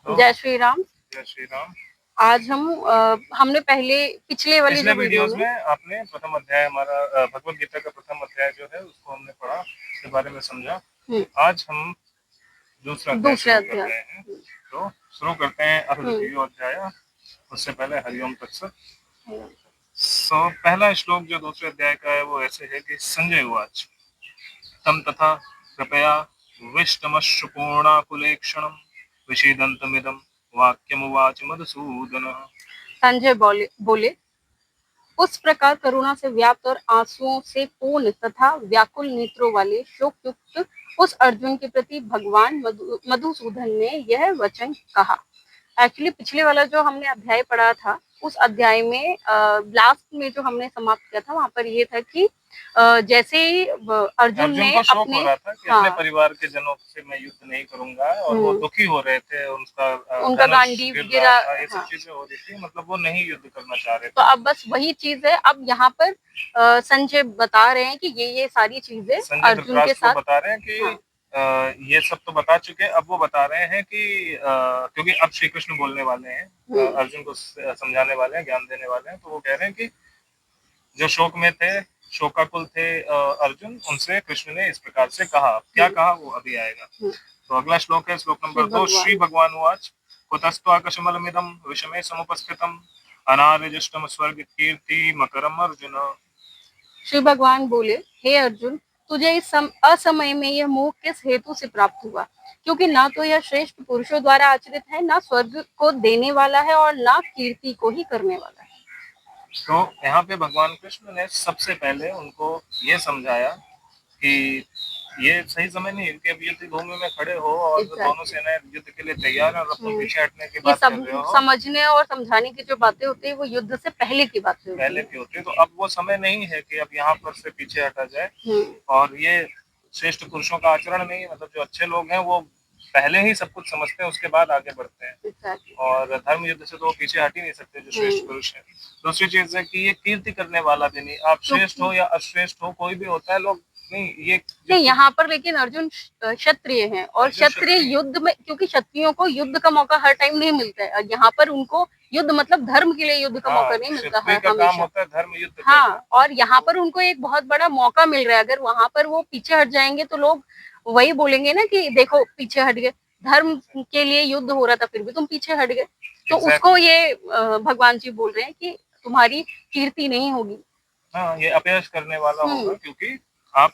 तो जय श्री राम। जय श्री राम। आज हमने पिछले वाली जो वीडियो वीडियोस में में आपने प्रथम अध्याय हमारा भगवत गीता का प्रथम अध्याय जो है उसको हमने पढ़ा, उसके बारे में समझा। आज हम दूसरा अध्याय दूसरे शुरू कर अध्याय रहे हैं, तो शुरू करते हैं अथ अध्याय। उससे पहले हरिओम तत्सत। पहला श्लोक जो दूसरे अध्याय का है वो ऐसे है कि संजय उवाच तम तथा कृपया विष्टमश्रुपूर्णाकुलेक्षणं विषेदन्तमिदं वाक्यमुवाच मधुसूदन। संजय बोले उस प्रकार करुणा से व्याप्त और आंसुओं से पूर्ण तथा व्याकुल नेत्रों वाले शोक युक्त उस अर्जुन के प्रति भगवान मधुसूदन ने यह वचन कहा। एक्चुअली पिछले वाला जो हमने अध्याय पढ़ा था उस अध्याय में लास्ट में जो हमने समाप्त किया था वहां पर ये था कि जैसे ही अर्जुन ने को शौक अपने हो रहा था कि अपने परिवार के जनों से मैं युद्ध नहीं करूंगा और वो दुखी हो रहे थे, उनका गांडीव गिरा, ये सब चीजें हो रही थी, मतलब वो नहीं युद्ध करना चाह रहे थे। तो अब बस वही चीज है। अब यहाँ पर संजय बता रहे हैं कि ये सारी चीजें अर्जुन के साथ बता रहे हैं कि ये सब तो बता चुके, अब वो बता रहे हैं कि क्योंकि अब श्री कृष्ण बोलने वाले हैं, अर्जुन को समझाने वाले हैं, ज्ञान देने वाले हैं, तो वो कह रहे हैं कि जो शोक में थे, शोकाकुल थे अर्जुन, उनसे कृष्ण ने इस प्रकार से कहा। क्या कहा वो अभी आएगा। तो अगला श्लोक है श्लोक नंबर 2। श्री भगवान उवाच कुतस्त्वाकशमलमिदं विषमे समुपस्थितम् अनार्यजुष्टम स्वर्ग कीर्ति मकरम अर्जुन। श्री भगवान बोले, हे अर्जुन, तुझे इस असमय में यह मोह किस हेतु से प्राप्त हुआ, क्योंकि ना तो यह श्रेष्ठ पुरुषों द्वारा आचरित है, ना स्वर्ग को देने वाला है और ना कीर्ति को ही करने वाला है। तो यहाँ पे भगवान कृष्ण ने सबसे पहले उनको ये समझाया कि ये सही समय नहीं है कि अब युद्ध भूमि में खड़े हो और दोनों सेनाएं युद्ध के लिए तैयार है और अपन पीछे हटने की बात कर रहे हो। समझने और समझाने की जो बातें होती है वो युद्ध से पहले की बातें होती है। तो अब वो समय नहीं है कि अब यहाँ पर से पीछे हटा जाए। और ये श्रेष्ठ पुरुषों का आचरण नहीं है, मतलब जो अच्छे लोग हैं वो पहले ही सब कुछ समझते हैं, उसके बाद आगे बढ़ते हैं। और धर्म युद्ध से तो वो पीछे हट ही नहीं सकते जो श्रेष्ठ पुरुष है। दूसरी चीज है कि ये कीर्ति करने वाला भी नहीं, आप श्रेष्ठ हो या अश्रेष्ठ हो, कोई भी होता है, लोग नहीं यहाँ पर। लेकिन अर्जुन क्षत्रिय हैं और क्षत्रिय युद्ध में, क्योंकि क्षत्रियों को युद्ध का मौका हर टाइम नहीं मिलता है, यहाँ पर उनको युद्ध मतलब धर्म के लिए युद्ध का मौका नहीं मिलता है हमेशा। होता है धर्म युद्ध। हाँ, और यहाँ पर उनको एक बहुत बड़ा मौका मिल रहा है। अगर वहां पर वो पीछे हट जाएंगे तो लोग वही बोलेंगे ना कि देखो पीछे हट गए, धर्म के लिए युद्ध हो रहा था फिर भी तुम पीछे हट गए। तो उसको ये भगवान जी बोल रहे हैं कि तुम्हारी कीर्ति नहीं होगी। हाँ, ये अपयश करने वाला होगा, क्योंकि आप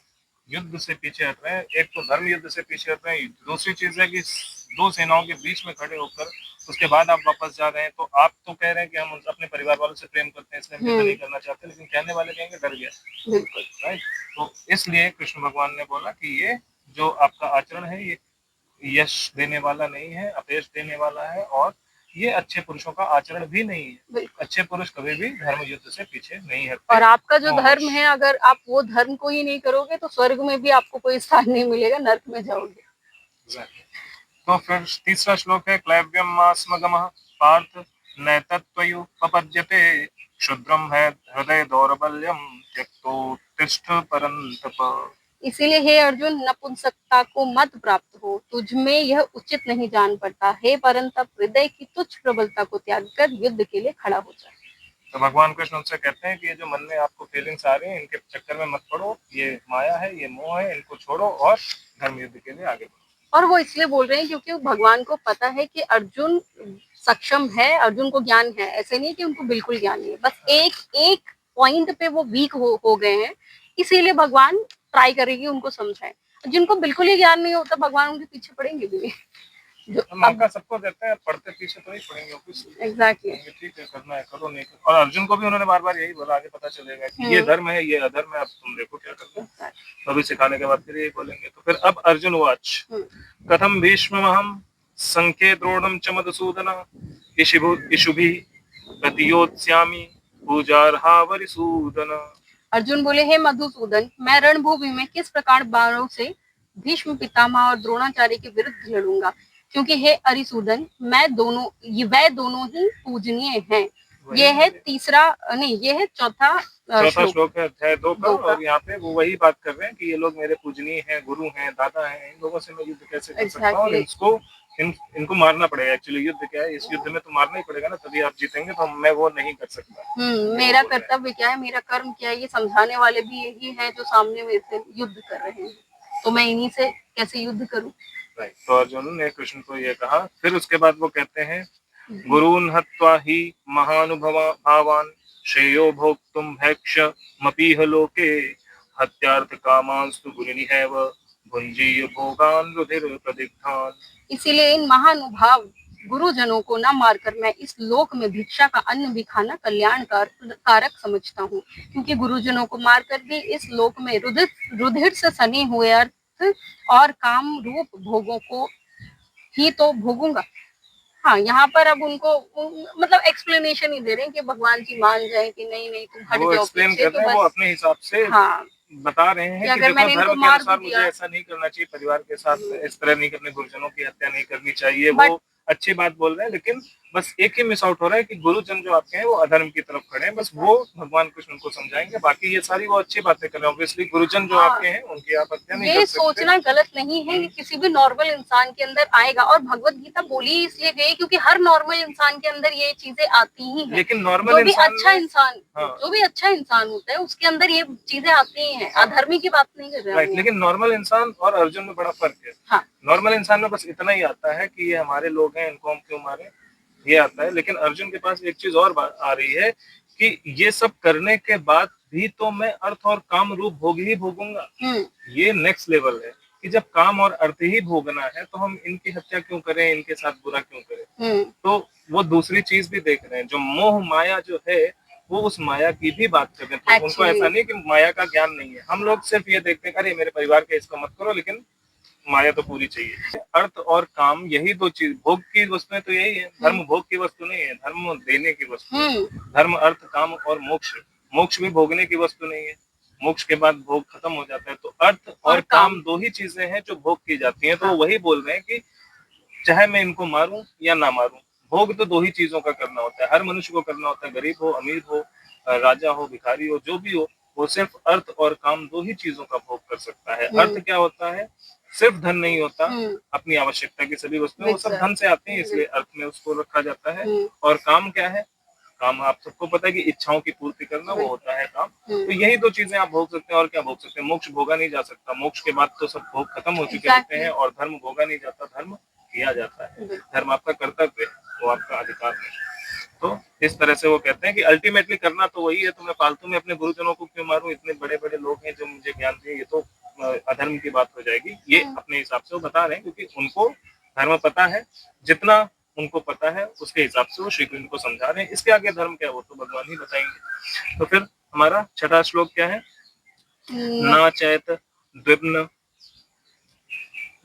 युद्ध से पीछे हट रहे हैं। एक तो धर्म युद्ध से पीछे हट रहे हैं, दूसरी चीज है कि दो सेनाओं के बीच में खड़े होकर उसके बाद आप वापस जा रहे हैं। तो आप तो कह रहे हैं कि हम अपने परिवार वालों से प्रेम करते हैं इसलिए हम युद्ध नहीं करना चाहते, लेकिन कहने वाले कहेंगे डर गया। राइट। तो इसलिए कृष्ण भगवान ने बोला कि ये जो आपका आचरण है ये यश देने वाला नहीं है, अपयश देने वाला है, और ये अच्छे पुरुषों का आचरण भी नहीं है। अच्छे पुरुष कभी भी धर्म युद्ध से पीछे नहीं हटते। और आपका जो धर्म है, अगर आप वो धर्म को ही नहीं करोगे तो स्वर्ग में भी आपको कोई स्थान नहीं मिलेगा, नर्क में जाओगे। तो फिर तीसरा श्लोक है क्लैव्यम मास्मगमः पार्थ नैतत्त्वयुपपद्यते क्षुद्रम है हृदय दौर्बल्यम त्यक्तोत्तिष्ठ परन्तप। इसीलिए हे अर्जुन, नपुंसकता को मत प्राप्त हो, तुझमें यह उचित नहीं जान पड़ता। हे परंतप, हृदय की तुच्छ प्रबलता को त्याग कर युद्ध के लिए खड़ा हो जाए। तो भगवान कृष्ण उनसे कहते हैं कि ये जो मन में आपको फीलिंग्स आ रही हैं इनके चक्कर में मत पड़ो, ये माया है, ये मोह है, इनको छोड़ो और धर्म युद्ध के लिए आगे बढ़ो। और वो इसलिए बोल रहे हैं क्योंकि भगवान को पता है कि अर्जुन सक्षम है, अर्जुन को ज्ञान है। ऐसे नहीं कि उनको बिल्कुल ज्ञान नहीं है, बस एक पॉइंट पे वो वीक हो गए हैं, इसीलिए भगवान ट्राई करेगी उनको समझाए। जिनको बिल्कुल ही ज्ञान नहीं होता भगवान उनके पीछे पड़ेंगे भी नहीं। जो मौका सबको देते हैं, पढ़ते पीछे तो नहीं पड़ेंगे। एग्जैक्टली। ठीक है, करना है करो, नहीं करो। और अर्जुन को भी उन्होंने बार बार यही बोला, आगे पता चलेगा कि ये धर्म है ये अधर्म है, अब तुम देखो क्या करते हैं। तो अभी सिखाने के बाद फिर यही बोलेंगे। तो फिर अब अर्जुन वाच कथम भीष्महं संख्ये द्रोणं च मधुसूदन इशुभिः प्रतियोत्स्यामि पूजार्हा वरिसूदन। अर्जुन बोले, हे मधुसूदन, मैं रणभूमि में किस प्रकार बाणों से भीष्म पितामह और द्रोणाचार्य के विरुद्ध लड़ूंगा, क्योंकि हे अरिसूदन, वह दोनों ही पूजनीय हैं। ये है तीसरा नहीं, ये है चौथा श्लोक है अध्याय 2 का। और यहाँ पे वो वही बात कर रहे हैं कि ये लोग मेरे पूजनीय हैं, गुरु हैं, दादा हैं, इन लोगों से मैं युद्ध कैसे कर सकता हूँ, इसको इनको मारना पड़ेगा। एक्चुअली युद्ध क्या है, इस युद्ध में तो मारना ही पड़ेगा ना, तभी आप जीतेंगे। तो मैं वो नहीं कर सकता। मेरा कर्तव्य क्या है, मेरा कर्म क्या है, ये समझाने वाले भी यही है जो सामने मेरे से युद्ध कर रहे हैं, तो मैं इन्हीं से कैसे युद्ध करूं। राइट। तो अर्जुन ने कृष्ण को ये कहा। फिर उसके बाद वो कहते हैं, गुरून् हत्वा ही महानुभवा भावान श्रेयो भोक्तुम भैक्षमपीह लोके हत्यार्थ कामांस्तु गुरुनिहैव भुंजीय भोगान रुधिर प्रदिग्धान। इसीलिए इन महानुभाव गुरुजनों को न मारकर मैं इस लोक में भिक्षा का अन्न भी खाना कल्याण कारक समझता हूँ, क्योंकि गुरुजनों को मारकर भी इस लोक में रुधिर से सने हुए अर्थ और काम रूप भोगों को ही तो भोगूंगा। हाँ, यहाँ पर अब उनको मतलब एक्सप्लेनेशन ही दे रहे हैं कि भगवान जी मान जाए कि नहीं नहीं तुम हट जाओ पीछे, तो वो अपने हिसाब से हाँ बता रहे हैं कि अगर देखो, मैंने धर्म इनको के मार अनुसार भी मुझे दिया, ऐसा नहीं करना चाहिए, परिवार के साथ इस तरह नहीं करने, गुरुजनों की हत्या नहीं करनी चाहिए। वो अच्छी बात बोल रहे हैं, लेकिन बस एक ही मिस आउट हो रहा है कि गुरुजन जो आपके हैं वो अधर्म की तरफ खड़े हैं। बस वो भगवान कृष्ण को समझाएंगे, बाकी ये सारी वो अच्छी बातें कर रहे हैं। ऑब्वियसली गुरुजन जो आपके हैं उनकी आप हत्या नहीं कर सकते। ये सोचना गलत नहीं है कि किसी भी नॉर्मल इंसान के अंदर आएगा, और भगवत गीता बोली इसलिए गई क्योंकि हर नॉर्मल इंसान के अंदर ये चीजें आती ही हैं। लेकिन नॉर्मल जो भी अच्छा इंसान होता है उसके अंदर ये चीजें आती ही हैं। अधर्मी की बात नहीं कर रहे हैं। लेकिन नॉर्मल इंसान और अर्जुन में बड़ा फर्क है। हाँ। नॉर्मल इंसान में बस इतना ही आता है कि ये हमारे लोग हैं, इनको हम क्यों मारे, ये आता है। लेकिन अर्जुन के पास एक चीज और आ रही है कि ये सब करने के बाद भी तो मैं अर्थ और काम रूप भोग ही भोगूंगा। ये नेक्स्ट लेवल है कि जब काम और अर्थ ही भोगना है तो हम इनकी हत्या क्यों करें, इनके साथ बुरा क्यों करें। तो वो दूसरी चीज भी देख रहे हैं, जो मोह माया जो है वो उस माया की भी बात कर रहे हैं। तो उनको ऐसा नहीं कि माया का ज्ञान नहीं है। हम लोग सिर्फ ये देखते हैं, अरे मेरे परिवार के इसको मत करो, लेकिन माया तो पूरी चाहिए। अर्थ और काम यही दो चीज, भोग की वस्तुएं तो यही है। धर्म भोग की वस्तु नहीं है, धर्म देने की वस्तु है। धर्म, अर्थ, काम और मोक्ष, मोक्ष भी भोगने की वस्तु नहीं है। मोक्ष के बाद भोग खत्म हो जाता है। तो अर्थ और काम दो ही चीजें हैं जो भोग की जाती हैं। तो वही बोल रहे हैं कि चाहे मैं इनको मारूं या ना मारूं, भोग तो दो ही चीजों का करना होता है, हर मनुष्य को करना होता है। गरीब हो, अमीर हो, राजा हो, भिखारी हो, जो भी हो, वो सिर्फ अर्थ और काम दो ही चीजों का भोग कर सकता है। अर्थ क्या होता है, सिर्फ धन नहीं होता, अपनी आवश्यकता की सभी वस्तुएं वो सब धन से आती हैं, इसलिए अर्थ में उसको रखा जाता है। और काम क्या है, काम आप सबको पता है कि इच्छाओं की पूर्ति करना, वो होता है काम। तो यही दो चीजें आप भोग सकते हैं, और क्या भोग सकते हैं। मोक्ष भोगा नहीं जा सकता, मोक्ष के बाद तो सब भोग खत्म हो चुके होते हैं। और धर्म भोगा नहीं जाता, धर्म किया जाता है। धर्म आपका कर्तव्य है, वो आपका अधिकार नहीं। तो इस तरह से वो कहते हैं कि अल्टीमेटली करना तो वही है। तो मैं फालतू में अपने गुरुजनों को क्यों मारूं, इतने बड़े बड़े लोग हैं जो मुझे ज्ञान दें, ये तो अधर्म की बात हो जाएगी। ये अपने हिसाब से वो बता रहे हैं, क्योंकि उनको धर्म पता है, जितना उनको पता है उसके हिसाब से वो श्री कृष्ण को समझा रहे हैं। इसके आगे धर्म क्या है वो तो भगवान ही बताएंगे। तो फिर हमारा छठा श्लोक क्या है, न चैत द्विम्न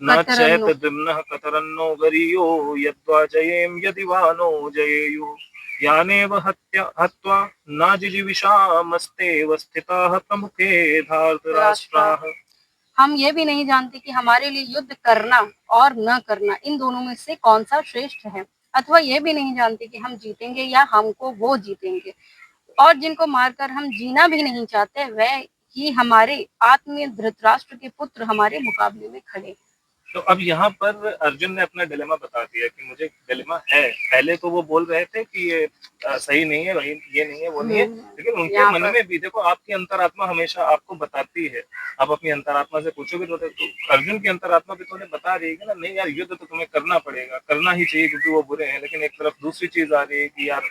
न चैत द्विम्नः कतरन्नो गरीयो यद्वा जयेम यदि वा नो जयेयुः यानेव हत्वा न जिजीविषामस्तेव स्थिताः प्रमुखे धार्तराष्ट्राः। हम ये भी नहीं जानते कि हमारे लिए युद्ध करना और न करना इन दोनों में से कौन सा श्रेष्ठ है, अथवा ये भी नहीं जानते कि हम जीतेंगे या हमको वो जीतेंगे। और जिनको मारकर हम जीना भी नहीं चाहते, वह ही हमारे आत्मीय धृतराष्ट्र के पुत्र हमारे मुकाबले में खड़े। तो अब यहाँ पर अर्जुन ने अपना डिलेमा बता दिया कि मुझे डिलेमा है। पहले तो वो बोल रहे थे कि ये सही नहीं है, वही ये नहीं है, वो नहीं है, लेकिन उनके मन में भी देखो, आपकी अंतरात्मा हमेशा आपको बताती है। आप अपनी अंतरात्मा से पूछोगे तो अर्जुन की अंतरात्मा भी तो उन्हें बता रही है ना, नहीं यार युद्ध तो तुम्हें करना पड़ेगा, करना ही चाहिए क्योंकि वो बुरे हैं। लेकिन एक तरफ दूसरी चीज आ रही है कि यार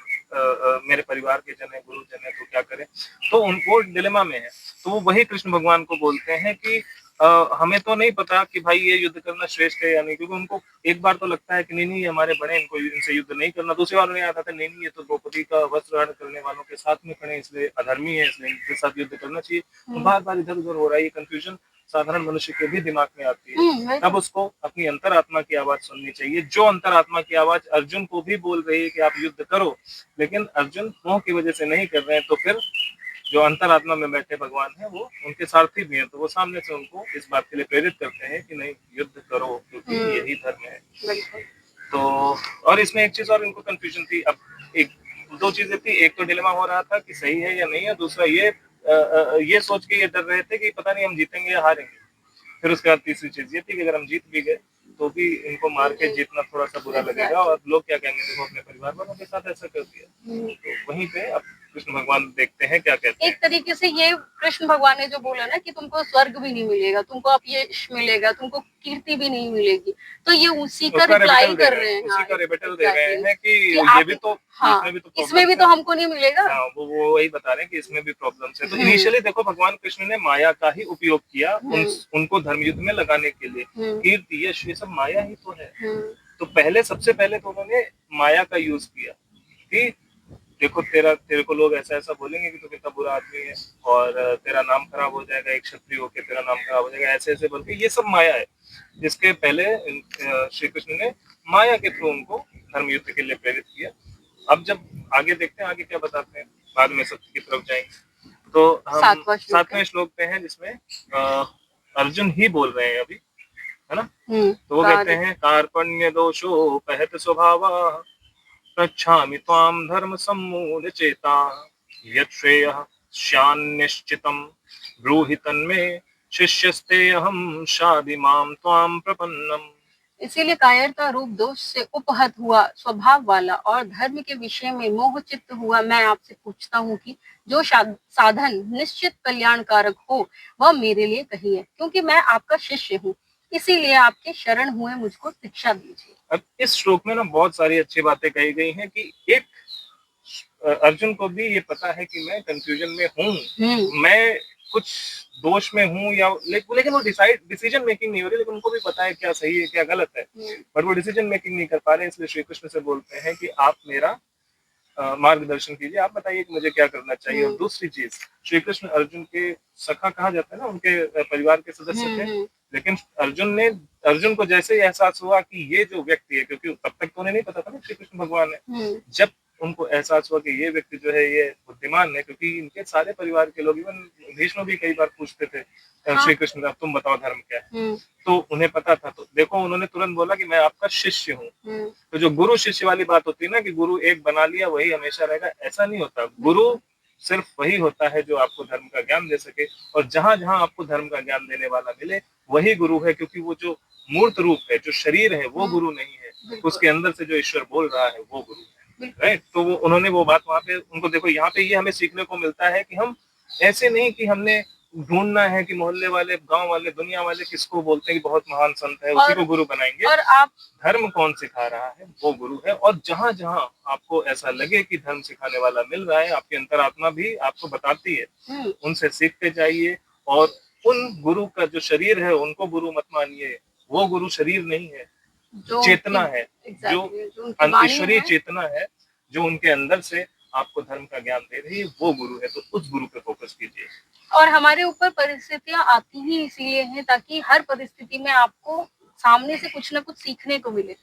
मेरे परिवार के जन है, गुरुजन है, तो क्या करें। तो उनको डिलेमा में है। तो वो वही कृष्ण भगवान को बोलते हैं कि हमें तो नहीं पता कि भाई ये युद्ध करना श्रेष्ठ है या नहीं, क्योंकि उनको एक बार तो लगता है कि नहीं नहीं ये हमारे बड़े, इनको इनसे युद्ध नहीं करना। दूसरी बार उन्हें आता था नहीं नहीं ये तो द्रौपदी का वस्त्र हरण करने वालों के साथ में खड़े, इसलिए अधर्मी है, इसलिए इनके साथ युद्ध करना चाहिए। तो बार बार इधर उधर हो रहा है। ये कंफ्यूजन साधारण मनुष्य के भी दिमाग में आती है। तब उसको अपनी अंतरात्मा की आवाज सुननी चाहिए, जो अंतरात्मा की आवाज अर्जुन को भी बोल रही है कि आप युद्ध करो, लेकिन अर्जुन मोह की वजह से नहीं कर रहे हैं। तो फिर जो अंतरात्मा में बैठे भगवान है वो उनके सारथी भी हैं, तो वो सामने से उनको इस बात के लिए प्रेरित करते हैं कि नहीं युद्ध करो, क्योंकि यही धर्म है। तो और इसमें एक चीज और इनको कंफ्यूजन थी। अब एक दो चीजें थी, एक तो डिलेमा हो रहा था कि सही है या नहीं है, दूसरा ये सोच के ये डर रहे थे कि पता नहीं हम जीतेंगे या हारेंगे। फिर उसके बाद तीसरी चीज ये थी कि अगर हम जीत भी गए तो भी इनको मार के जीतना थोड़ा सा बुरा लगेगा, और लोग क्या कहेंगे, देखो अपने परिवार वालों के साथ ऐसा कर दिया। तो वहीं पे अब कृष्ण भगवान देखते हैं क्या कहते हैं। एक तरीके से ये कृष्ण भगवान ने जो बोला ना कि तुमको स्वर्ग भी नहीं मिलेगा, तुमको अपयश मिलेगा, तुमको कीर्ति भी नहीं मिलेगी, तो ये उसी का रिप्लाई कर रहे हैं। उसी का रिबेटल दे रहे हैं कि ये भी तो, इसमें भी तो हमको नहीं मिलेगा। वो वही बता रहे हैं कि इसमें भी प्रॉब्लम है। तो इनिशियली देखो भगवान कृष्ण ने माया का ही उपयोग किया उनको धर्म युद्ध में लगाने के लिए। कीर्ति यश ये सब माया ही तो है। तो पहले सबसे पहले तो उन्होंने माया का यूज किया कि देखो तेरे को लोग ऐसा ऐसा बोलेंगे कि तू कितना बुरा आदमी है और तेरा नाम खराब हो जाएगा, एक क्षत्रिय होकर तेरा नाम खराब हो जाएगा, ऐसे ऐसे बोल के, ये सब माया है। जिसके पहले श्री कृष्ण ने माया के थ्रू उनको धर्म युद्ध के लिए प्रेरित किया। अब जब आगे देखते हैं आगे क्या बताते हैं, बाद में सत्य की तरफ जाएंगे। तो हम 7वें श्लोक पे हैं जिसमें अर्जुन ही बोल रहे हैं अभी, है ना। तो वो कहते हैं कार्पण्य दोषो पहत स्वभावा पृच्छामि त्वां धर्म सम्मूढ़ चेता यत् श्रेयः स्यान्निश्चितं ब्रूहि तन्मे शिष्यस्ते अहं शाधि मां त्वां प्रपन्नम्। इसीलिए कायरता रूप दोष से उपहत हुआ स्वभाव वाला और धर्म के विषय में मोह चित्त हुआ मैं आपसे पूछता हूँ कि जो साधन निश्चित कल्याणकारक हो वह मेरे लिए कहिए, क्योंकि मैं आपका शिष्य हूँ, इसीलिए आपके शरण हुए मुझको शिक्षा दीजिए। अब इस श्लोक में ना बहुत सारी अच्छी बातें कही गई हैं कि एक अर्जुन को भी ये पता है कि मैं कंफ्यूजन में हूँ, मैं कुछ दोष में हूँ, या लेकिन वो डिसीजन मेकिंग नहीं हो रही, लेकिन उनको भी पता है क्या सही है क्या गलत है, बट वो डिसीजन मेकिंग नहीं कर पा रहे। इसलिए श्री कृष्ण से बोलते हैं कि आप मेरा मार्गदर्शन कीजिए, आप बताइए कि मुझे क्या करना चाहिए। और दूसरी चीज, श्री कृष्ण अर्जुन के सखा कहा जाता है ना, उनके परिवार के सदस्य थे, लेकिन अर्जुन को जैसे ही एहसास हुआ कि ये जो व्यक्ति है, क्योंकि तब तक तो उन्हें नहीं पता था ना श्री कृष्ण भगवान है, जब उनको एहसास हुआ कि ये व्यक्ति जो है ये बुद्धिमान है, क्योंकि इनके सारे परिवार के लोग, इवन भीष्म भी कई बार पूछते थे श्री कृष्ण का तुम बताओ धर्म क्या है, तो उन्हें पता था। तो देखो उन्होंने तुरंत बोला कि मैं आपका शिष्य हूँ। तो जो गुरु शिष्य वाली बात होती है ना कि गुरु एक बना लिया वही हमेशा रहेगा, ऐसा नहीं होता। गुरु सिर्फ वही होता है जो आपको धर्म का ज्ञान दे सके, और जहां जहां आपको धर्म का ज्ञान देने वाला मिले वही गुरु है, क्योंकि वो जो मूर्त रूप है, जो शरीर है, वो गुरु नहीं है, उसके अंदर से जो ईश्वर बोल रहा है वो गुरु है, राइट। तो वो उन्होंने वो बात वहां पे उनको, देखो यहाँ पे ये हमें सीखने को मिलता है कि हम ऐसे नहीं कि हमने ढूंढना है कि मोहल्ले वाले, गांव वाले, दुनिया वाले किसको बोलते हैं कि बहुत महान संत है, उसी को गुरु बनाएंगे। और आप धर्म कौन सिखा रहा है वो गुरु है, और जहां जहां आपको ऐसा लगे कि धर्म सिखाने वाला मिल रहा है, आपकी अंतरात्मा भी आपको बताती है, उनसे सीखते जाइए। और उन गुरु का जो शरीर है उनको गुरु मत मानिए, वो गुरु शरीर नहीं है, चेतना है, जो ईश्वरीय चेतना है जो उनके अंदर से आपको धर्म का ज्ञान दे रही है, वो गुरु है। तो उस गुरु पे फोकस कीजिए। और हमारे ऊपर परिस्थितियां आती ही इसीलिए हैं ताकि हर परिस्थिति में आपको सामने से कुछ ना कुछ सीखने को मिले।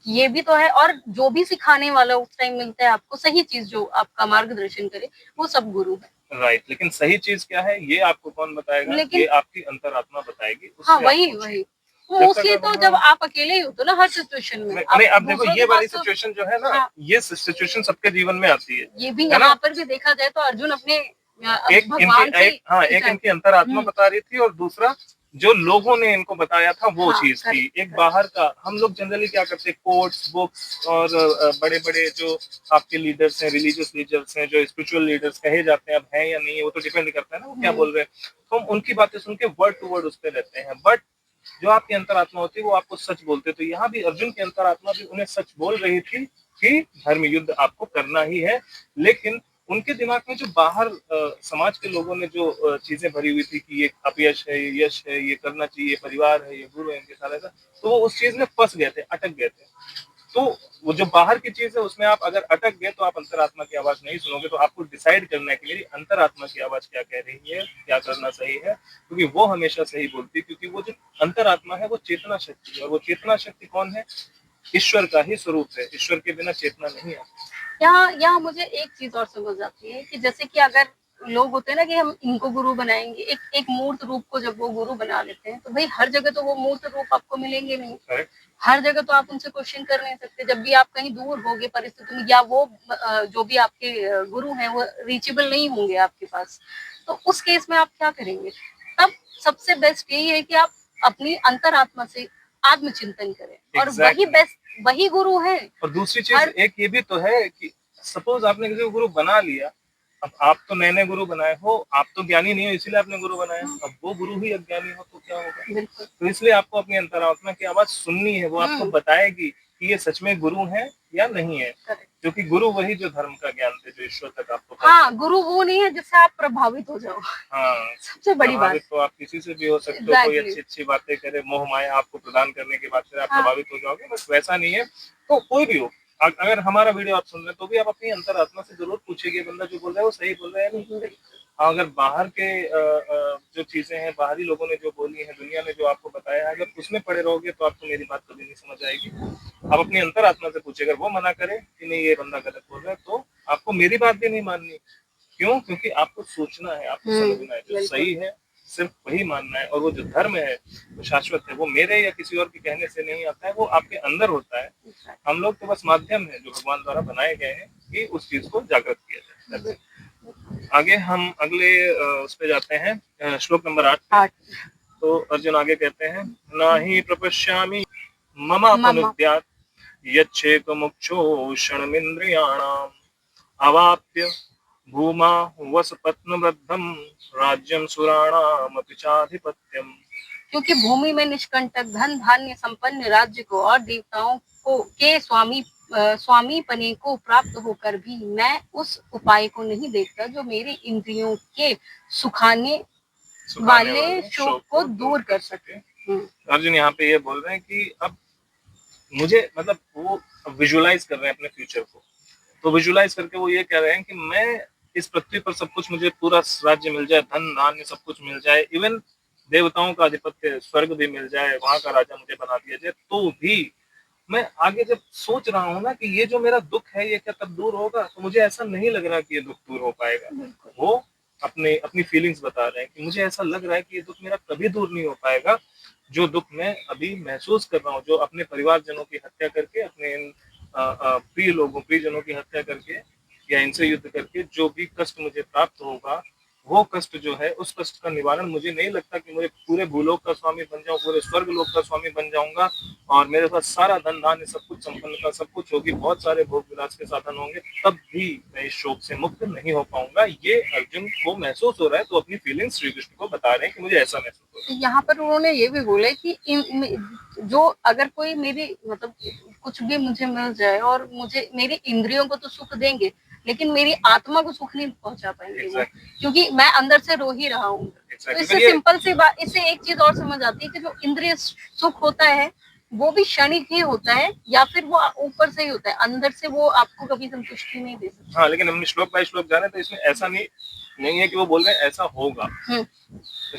ये भी तो है, और जो भी सिखाने वाला उस टाइम मिलता है आपको, सही चीज जो आपका मार्गदर्शन करे, वो सब गुरु है। राइट, लेकिन सही चीज क्या है ये आपको कौन बताएगा? ये आपकी अंतरात्मा बताएगी। हाँ वही मोस्टली तो जब आप अकेले ही होते हो ना हर सिचुएशन में। नहीं, अब देखो ये वाली सिचुएशन जो है ना, ये सिचुएशन सबके जीवन में आती है। ये भी यहाँ पर भी देखा जाए तो अर्जुन अपने एक इनकी अंतरात्मा बता रही थी, और दूसरा जो लोगों ने इनको बताया था वो चीज थी। एक बाहर का, हम लोग जनरली क्या करते हैं, कोट्स, बुक्स और बड़े बड़े जो आपके लीडर्स हैं, रिलीजियस लीडर्स हैं, जो स्पिरिचुअल लीडर्स कहे जाते हैं, अब है या नहीं है वो तो डिपेंड करता है ना वो क्या बोल रहे हैं, तो हम उनकी बातें सुन के वर्ड टू वर्ड उस पर रहते हैं। बट जो आपकी अंतरात्मा होती है वो आपको सच बोलते। तो यहाँ भी अर्जुन की अंतरात्मा भी उन्हें सच बोल रही थी कि धर्म युद्ध आपको करना ही है, लेकिन उनके दिमाग में जो बाहर समाज के लोगों ने जो चीजें भरी हुई थी कि ये अपयश है, ये यश है, ये करना चाहिए, परिवार है, ये गुरु है, इनके साथ ऐसा, तो वो उस चीज में फंस गए थे, अटक गए थे। तो वो जो बाहर की चीज है उसमें आप अगर अटक गए तो आप अंतरात्मा की आवाज नहीं सुनोगे। तो आपको डिसाइड करना है कि मेरी अंतरात्मा की आवाज क्या कह रही है, क्या करना सही है, क्योंकि वो हमेशा सही बोलती है। क्योंकि वो जो अंतरात्मा है वो चेतना शक्ति है, और वो चेतना शक्ति कौन है? ईश्वर का ही स्वरूप है। ईश्वर के बिना चेतना नहीं आती। यहाँ मुझे एक चीज और समझ आती है कि जैसे कि अगर लोग होते हैं ना कि हम इनको गुरु बनाएंगे, एक मूर्त रूप को जब वो गुरु बना लेते हैं तो भाई हर जगह तो वो मूर्त रूप आपको मिलेंगे नहीं, हर जगह तो आप उनसे क्वेश्चन कर नहीं सकते। जब भी आप कहीं दूर होंगे परिस्थिति में, या वो जो भी आपके गुरु हैं वो रीचेबल नहीं होंगे आपके पास, तो उस केस में आप क्या करेंगे? तब सबसे बेस्ट यही है कि आप अपनी अंतरात्मा से आत्मचिंतन करें। और वही बेस्ट, वही गुरु है। और दूसरी चीज एक ये भी तो है कि सपोज आपने किसी को गुरु बना लिया, अब आप तो नए नए गुरु बनाए हो, आप तो ज्ञानी नहीं हो इसीलिए आपने गुरु बनाया, अब वो गुरु ही अज्ञानी हो तो क्या होगा। तो इसलिए आपको अपनी अंतरात्मा की आवाज सुननी है, वो आपको बताएगी कि ये सच में गुरु है या नहीं है, क्योंकि गुरु वही जो धर्म का ज्ञान थे, जो ईश्वर तक आपको। हाँ, गुरु वो नहीं है जिससे आप प्रभावित हो जाओ। हाँ, सबसे बड़ी बात तो आप किसी से भी हो सकते हो, कोई अच्छी अच्छी बातें करे, मोह माया आपको प्रदान करने के बाद फिर आप प्रभावित हो जाओगे, बस वैसा नहीं है। तो कोई भी हो, अगर हमारा वीडियो आप सुन रहे हैं तो भी आप अपनी अंतरात्मा से जरूर पूछिए बंदा जो बोल रहा है वो सही बोल रहा है नहीं। अगर बाहर के जो चीजें हैं, बाहरी लोगों ने जो बोली है, दुनिया ने जो आपको बताया है, अगर उसमें पड़े रहोगे तो आपको मेरी बात कभी नहीं समझ आएगी। आप अपनी अंतरात्मा से पूछिए, अगर वो मना करे कि नहीं ये बंदा गलत बोल रहा है तो आपको मेरी बात भी नहीं माननी। क्यों? क्योंकि आपको सोचना है, आपको समझना है, जो सही है सिर्फ वही मानना है। और वो जो धर्म है वो शाश्वत है, वो मेरे या किसी और के कहने से नहीं आता है, वो आपके अंदर होता है। हम लोग तो बस माध्यम है जो भगवान द्वारा बनाए गए हैं कि उस चीज को जागृत किया जाए। आगे हम अगले उस पे जाते हैं, श्लोक नंबर 8। तो अर्जुन आगे कहते हैं, नाहि प्रपश्यामि मम अपनुद्यात् यच्छेकमुक्षो क्षणमिन्द्रियाणाम् अवाप्य भूमा वसपत्नवृद्धम राज्यम सुराणामपि चाधिपत्यम। क्योंकि भूमि में निष्कंटक धन धान्य संपन्न राज्य को और देवताओं को के स्वामी पने को प्राप्त होकर भी मैं उस उपाय को नहीं देखता जो मेरे इंद्रियों के सुखाने वाले शोक को दूर कर सके। अर्जुन यहाँ पे ये बोल रहे हैं कि अब मुझे मतलब वो विजुअलाइज कर रहे हैं अपने फ्यूचर को, तो विजुअलाइज करके वो ये कह रहे हैं कि मैं इस पृथ्वी पर सब कुछ, मुझे पूरा राज्य मिल जाए, धन धान्य सब कुछ मिल जाए, इवन देवताओं का आधिपत्य स्वर्ग भी मिल जाए, वहां का राजा मुझे बना दिया जाए, तो भी मैं आगे जब सोच रहा हूँ ना कि ये जो मेरा दुख है ये क्या तब दूर होगा, तो मुझे ऐसा नहीं लग रहा कि ये दुख दूर हो पाएगा। वो अपनी फीलिंग्स बता रहे हैं कि मुझे ऐसा लग रहा है कि ये दुख मेरा कभी दूर नहीं हो पाएगा, जो दुख मैं अभी महसूस कर रहा हूँ, जो अपने परिवारजनों की हत्या करके, अपने इन प्रियजनों की हत्या करके या इनसे युद्ध करके जो भी कष्ट मुझे प्राप्त होगा, वो कष्ट जो है, उस कष्ट का निवारण मुझे नहीं लगता कि मुझे पूरे भूलोक का स्वामी बन जाऊं, पूरे स्वर्ग लोक का स्वामी बन जाऊंगा और मेरे पास सारा धन धान्य सब कुछ संपन्नता सब कुछ होगी, बहुत सारे भोग विलास के साधन होंगे, तब भी मैं इस शोक से मुक्त नहीं हो पाऊंगा। ये अर्जुन को महसूस हो रहा है, तो अपनी फीलिंग्स श्री कृष्ण को बता रहे हैं कि मुझे ऐसा महसूस हो रहा है। यहाँ पर उन्होंने ये भी बोला कि जो अगर कोई मेरी मतलब कुछ भी मुझे मिल जाए और मुझे मेरी इंद्रियों को तो सुख देंगे लेकिन मेरी आत्मा को सुख नहीं पहुंचा पाएंगे, क्योंकि मैं अंदर से रो ही रहा हूँ। तो इससे सिंपल सी बात, इससे एक चीज और समझ आती है कि जो इंद्रिय सुख होता है वो भी क्षणिक ही होता है या फिर वो ऊपर से ही होता है, अंदर से वो आपको कभी संतुष्टि नहीं दे सकता। हाँ, लेकिन हमने श्लोक बाय श्लोक जाने तो इसमें ऐसा नहीं है कि वो बोल रहे हैं ऐसा होगा।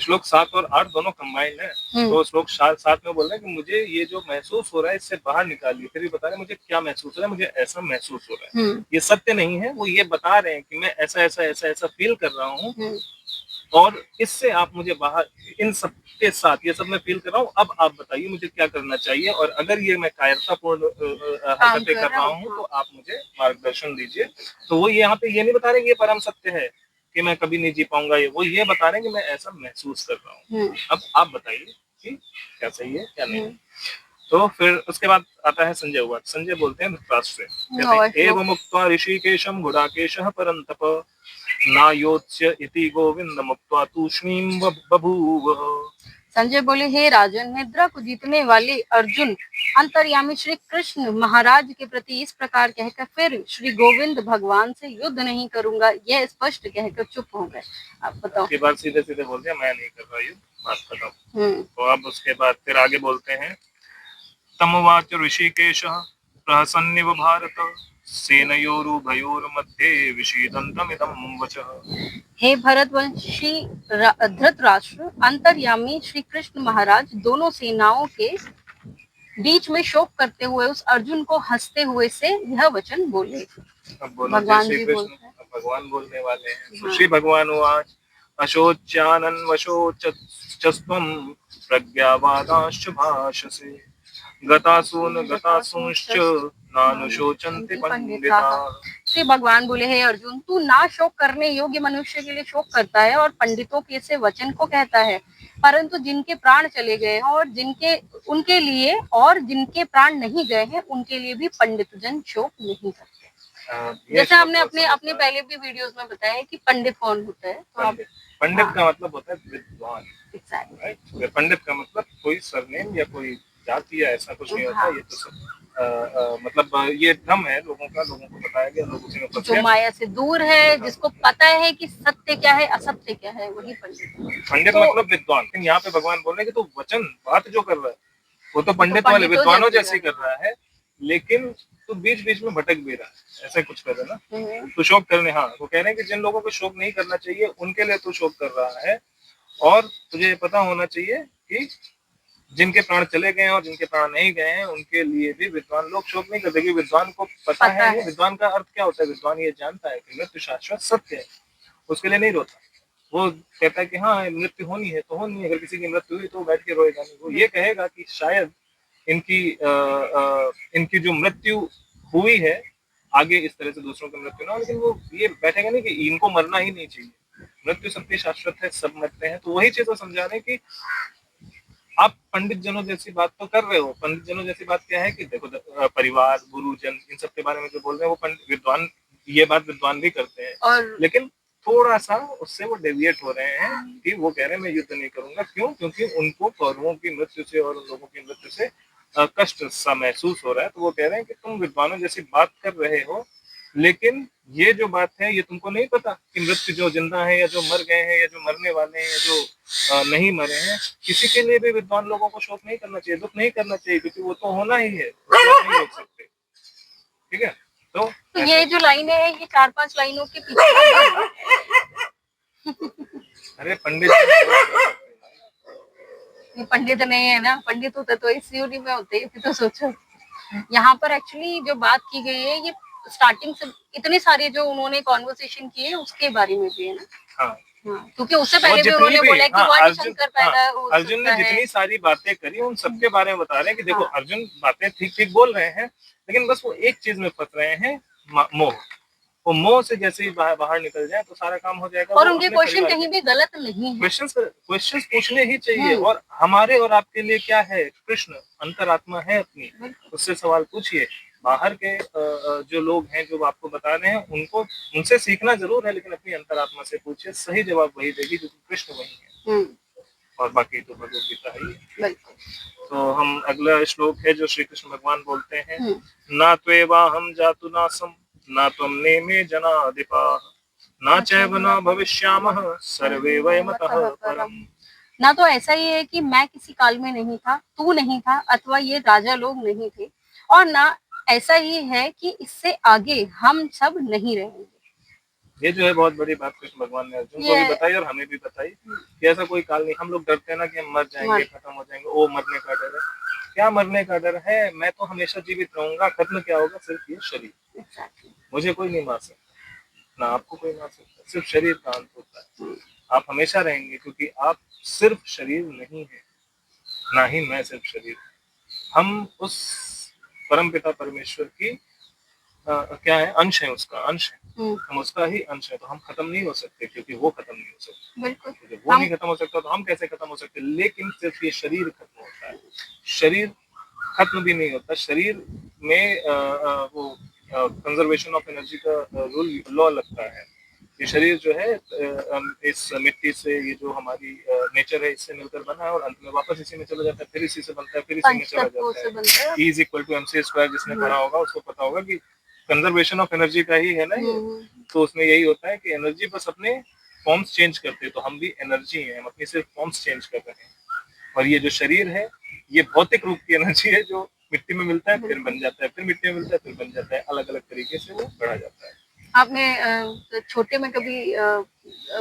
श्लोक 7 और 8 दोनों कंबाइंड है। तो श्लोक 7 में बोल रहे हैं कि मुझे ये जो महसूस हो रहा है इससे बाहर निकालिए, फिर भी बता रहे हैं मुझे क्या महसूस हो रहा है, मुझे ऐसा महसूस हो रहा है। ये सत्य नहीं है, वो ये बता रहे हैं कि मैं ऐसा ऐसा ऐसा ऐसा फील कर रहा हूँ और इससे आप मुझे बाहर, इन सब के साथ ये सब मैं फील कर रहा हूँ, अब आप बताइए मुझे क्या करना चाहिए, और अगर ये मैं कायरतापूर्ण हरकतें कर रहा हूँ तो आप मुझे मार्गदर्शन दीजिए। तो वो यहाँ पे ये नहीं बता रहे कि ये परम सत्य है कि मैं कभी नहीं जी पाऊंगा, वो ये बता रहे हैं कि मैं ऐसा महसूस कर रहा हूँ, अब आप बताइए कि क्या सही है क्या नहीं। तो फिर उसके बाद आता है संजय हुआ। संजय बोलते हैं धृतराष्ट्र से, एवं मुक्त्वा ऋषिकेशम गुडाकेशः परन्तप नायोत्स्य इति गोविंद मुक्त्वा तूष्णीम बभूव। संजय बोले, हे राजन, निद्रा को जीतने वाले अर्जुन अंतर्यामी श्री कृष्ण महाराज के प्रति इस प्रकार कहकर फिर श्री गोविंद भगवान से युद्ध नहीं करूंगा यह स्पष्ट कहकर चुप हो गए। आप बताओ। के बाद सीधे सीधे बोलते हैं मैं नहीं कर रहा युद्ध, बात खत्म। तो अब उसके बाद फिर आगे बोलते हैं, तमुवाच ऋषिकेशः प्रहसन्निव भारत सेनयोरुभयोर्मध्ये विषीदन्तमिदं वचः। हे भरतवंशी धृतराष्ट्र, अंतर्यामी श्री कृष्ण महाराज दोनों सेनाओं के बीच में शोक करते हुए उस अर्जुन को हंसते हुए से यह वचन बोले। भगवान जी बोलते हैं, भगवान बोलने वाले हैं। श्री भगवान वाच अशोच्यानन वशोचस्त्वं प्रज्ञावादांश्च भाषसे गतासूंश्च नानुशोचन्ति पंडिताः। श्री भगवान बोले, हे अर्जुन, तू ना शोक करने योग्य मनुष्य के लिए शोक करता है और पंडितों के से वचन को कहता है। परंतु जिनके प्राण चले गए हैं और उनके लिए और जिनके प्राण नहीं गए हैं उनके लिए भी पंडित जन शोक नहीं करते। जैसे हमने अपने पहले भी वीडियोस में बताया है कि पंडित कौन होता है, तो आप पंडित का मतलब होता है विद्वान। पंडित का मतलब कोई सरनेम या कोई जाति या ऐसा कुछ नहीं होता। ये तो सब मतलब ये भ्रम है लोगों का, लोगों को बताया गया, लोग उसी में फंस गए। जो माया से दूर है, जिसको पता है कि सत्य क्या है असत्य क्या है, वही पंडित तो, मतलब विद्वान। लेकिन यहाँ पे भगवान बोल रहे हैं कि तो वचन बात जो कर रहा है वो तो पंडित वाले विद्वानों जैसे कर रहा है, लेकिन तो बीच बीच में भटक भी रहा है, ऐसा कुछ कर रहा है ना। तो शोक करने, हाँ वो कह रहे हैं कि जिन लोगों को शोक नहीं करना चाहिए उनके लिए तो शोक कर रहा है। और तुझे पता होना चाहिए कि जिनके प्राण चले गए हैं और जिनके प्राण नहीं गए हैं उनके लिए भी विद्वान लोग शोक नहीं करते, क्योंकि विद्वान को पता है विद्वान का अर्थ क्या होता है। विद्वान ये जानता है कि मृत्यु शाश्वत सत्य है, उसके लिए नहीं रोता। वो कहता है कि हाँ मृत्यु होनी है तो होनी है, अगर किसी की मृत्यु हुई तो बैठ के रोएगा नहीं। वो ये कहेगा कि शायद इनकी जो मृत्यु हुई है आगे इस तरह से दूसरों की मृत्यु ना हो, लेकिन वो ये बैठेगा नहीं कि इनको मरना ही नहीं चाहिए, मृत्यु सबकी शाश्वत है, सब मरते हैं। तो वही चीज वो समझा रहे हैं कि आप पंडित जनों जैसी बात तो कर रहे हो। पंडित जनों जैसी बात क्या है कि देखो परिवार, गुरुजन, इन सब के बारे में जो बोल रहे हैं वो विद्वान, ये बात विद्वान भी करते हैं, और लेकिन थोड़ा सा उससे वो डेविएट हो रहे हैं कि वो कह रहे हैं मैं युद्ध नहीं करूंगा। क्यों? क्योंकि उनको कौरवों की मृत्यु से और उन लोगों की मृत्यु से कष्ट सा महसूस हो रहा है। तो वो कह रहे हैं कि तुम विद्वानों जैसी बात कर रहे हो, लेकिन ये जो बात है ये तुमको नहीं पता कि मृत्यु जो जिंदा है या जो मर गए हैं या जो मरने वाले हैं या जो नहीं मरे हैं, किसी के लिए भी विद्वान लोगों को शोक नहीं करना चाहिए, दुख नहीं करना चाहिए, क्योंकि वो तो होना ही है, नहीं रोक सकते। ठीक है, तो ये जो लाइनें हैं ये 4-5 लाइनों के पीछे अरे पंडित ये पंडित नहीं है ना, पंडित होता तो इस यूनि में होते। तो सोचो यहाँ पर एक्चुअली जो बात की गई है ये स्टार्टिंग से इतनी सारी जो उन्होंने कॉन्वर्सेशन की है उसके बारे में भी है ना। हाँ, क्योंकि उससे पहले भी उन्होंने बोला कि वर्ड शंकर पैदा हो सकता है। अर्जुन ने जितनी सारी बातें करी उन सबके बारे में बता रहे हैं कि देखो अर्जुन बातें ठीक ठीक बोल रहे हैं, लेकिन बस वो एक चीज में फंस रहे हैं, मोह। वो मोह से जैसे ही बाहर निकल जाए तो सारा काम हो जाएगा। और उनके क्वेश्चन कहीं भी गलत नहीं है, क्वेश्चन पूछने ही चाहिए। और हमारे और आपके लिए क्या है, कृष्ण अंतरात्मा है अपनी, उससे सवाल पूछिए। बाहर के जो लोग हैं जो आपको बता रहे हैं उनसे सीखना जरूर है, लेकिन अपनी अंतरात्मा से पूछिए, सही जवाब वही देगी क्योंकि कृष्ण वही है और बाकी तो भगवत गीता ही है। तो हम अगला श्लोक है जो श्री कृष्ण भगवान बोलते हैं, ना त्वेवाहं जातु नासम ना त्वं नेमे जनाधिपाः ना चैव न भविष्यामः सर्वे वयमतः परम्। ना तो ऐसा ही है कि मैं किसी काल में नहीं था, तू नहीं था, अथवा ये राजा लोग नहीं थे, और ना ऐसा ही है कि इससे आगे हम सब नहीं रहेंगे। ये जो है बहुत बड़ी बात कृष्ण भगवान ने अर्जुन को भी बताई और हमें भी बताई कि ऐसा कोई काल नहीं। हम लोग डरते हैं ना कि हम मर जाएंगे, खत्म हो जाएंगे, ओ मरने का डर है। क्या मरने का डर है? मैं तो हमेशा जीवित रहूंगा। खत्म क्या होगा? सिर्फ ये शरीर। मुझे कोई नहीं मार सकता, ना आपको कोई मार सकता, सिर्फ शरीर का अंत होता है। आप हमेशा रहेंगे क्योंकि आप सिर्फ शरीर नहीं है, ना ही मैं सिर्फ शरीर। हम उस परमपिता परमेश्वर की क्या है, अंश है, उसका अंश है, हम उसका ही अंश है। तो हम खत्म नहीं हो सकते क्योंकि वो खत्म नहीं हो सकते। बिल्कुल, वो नहीं खत्म हो सकता तो हम कैसे खत्म हो सकते? लेकिन सिर्फ ये शरीर खत्म होता है, शरीर खत्म भी नहीं होता। शरीर में वो कंजर्वेशन ऑफ एनर्जी का रूल लॉ लगता है। ये शरीर जो है इस मिट्टी से, ये जो हमारी नेचर है, इससे मिलकर बना है और अंत में वापस इसी में चला जाता है, फिर इसी से बनता है, फिर इसी में चला जाता है। E = mc², जिसने पढ़ा होगा उसको पता होगा कि कंजर्वेशन ऑफ एनर्जी का ही है ना ये। तो उसमें यही होता है कि एनर्जी बस अपने फॉर्म्स चेंज करते हैं। तो हम भी एनर्जी हैं, हम अपनी सिर्फ फॉर्म्स चेंज कर रहे हैं। और ये जो शरीर है ये भौतिक रूप की एनर्जी है जो मिट्टी में मिलता है, फिर बन जाता है, फिर मिट्टी में मिलता है, फिर बन जाता है, अलग अलग तरीके से वो बढ़ा जाता है। आपने छोटे में कभी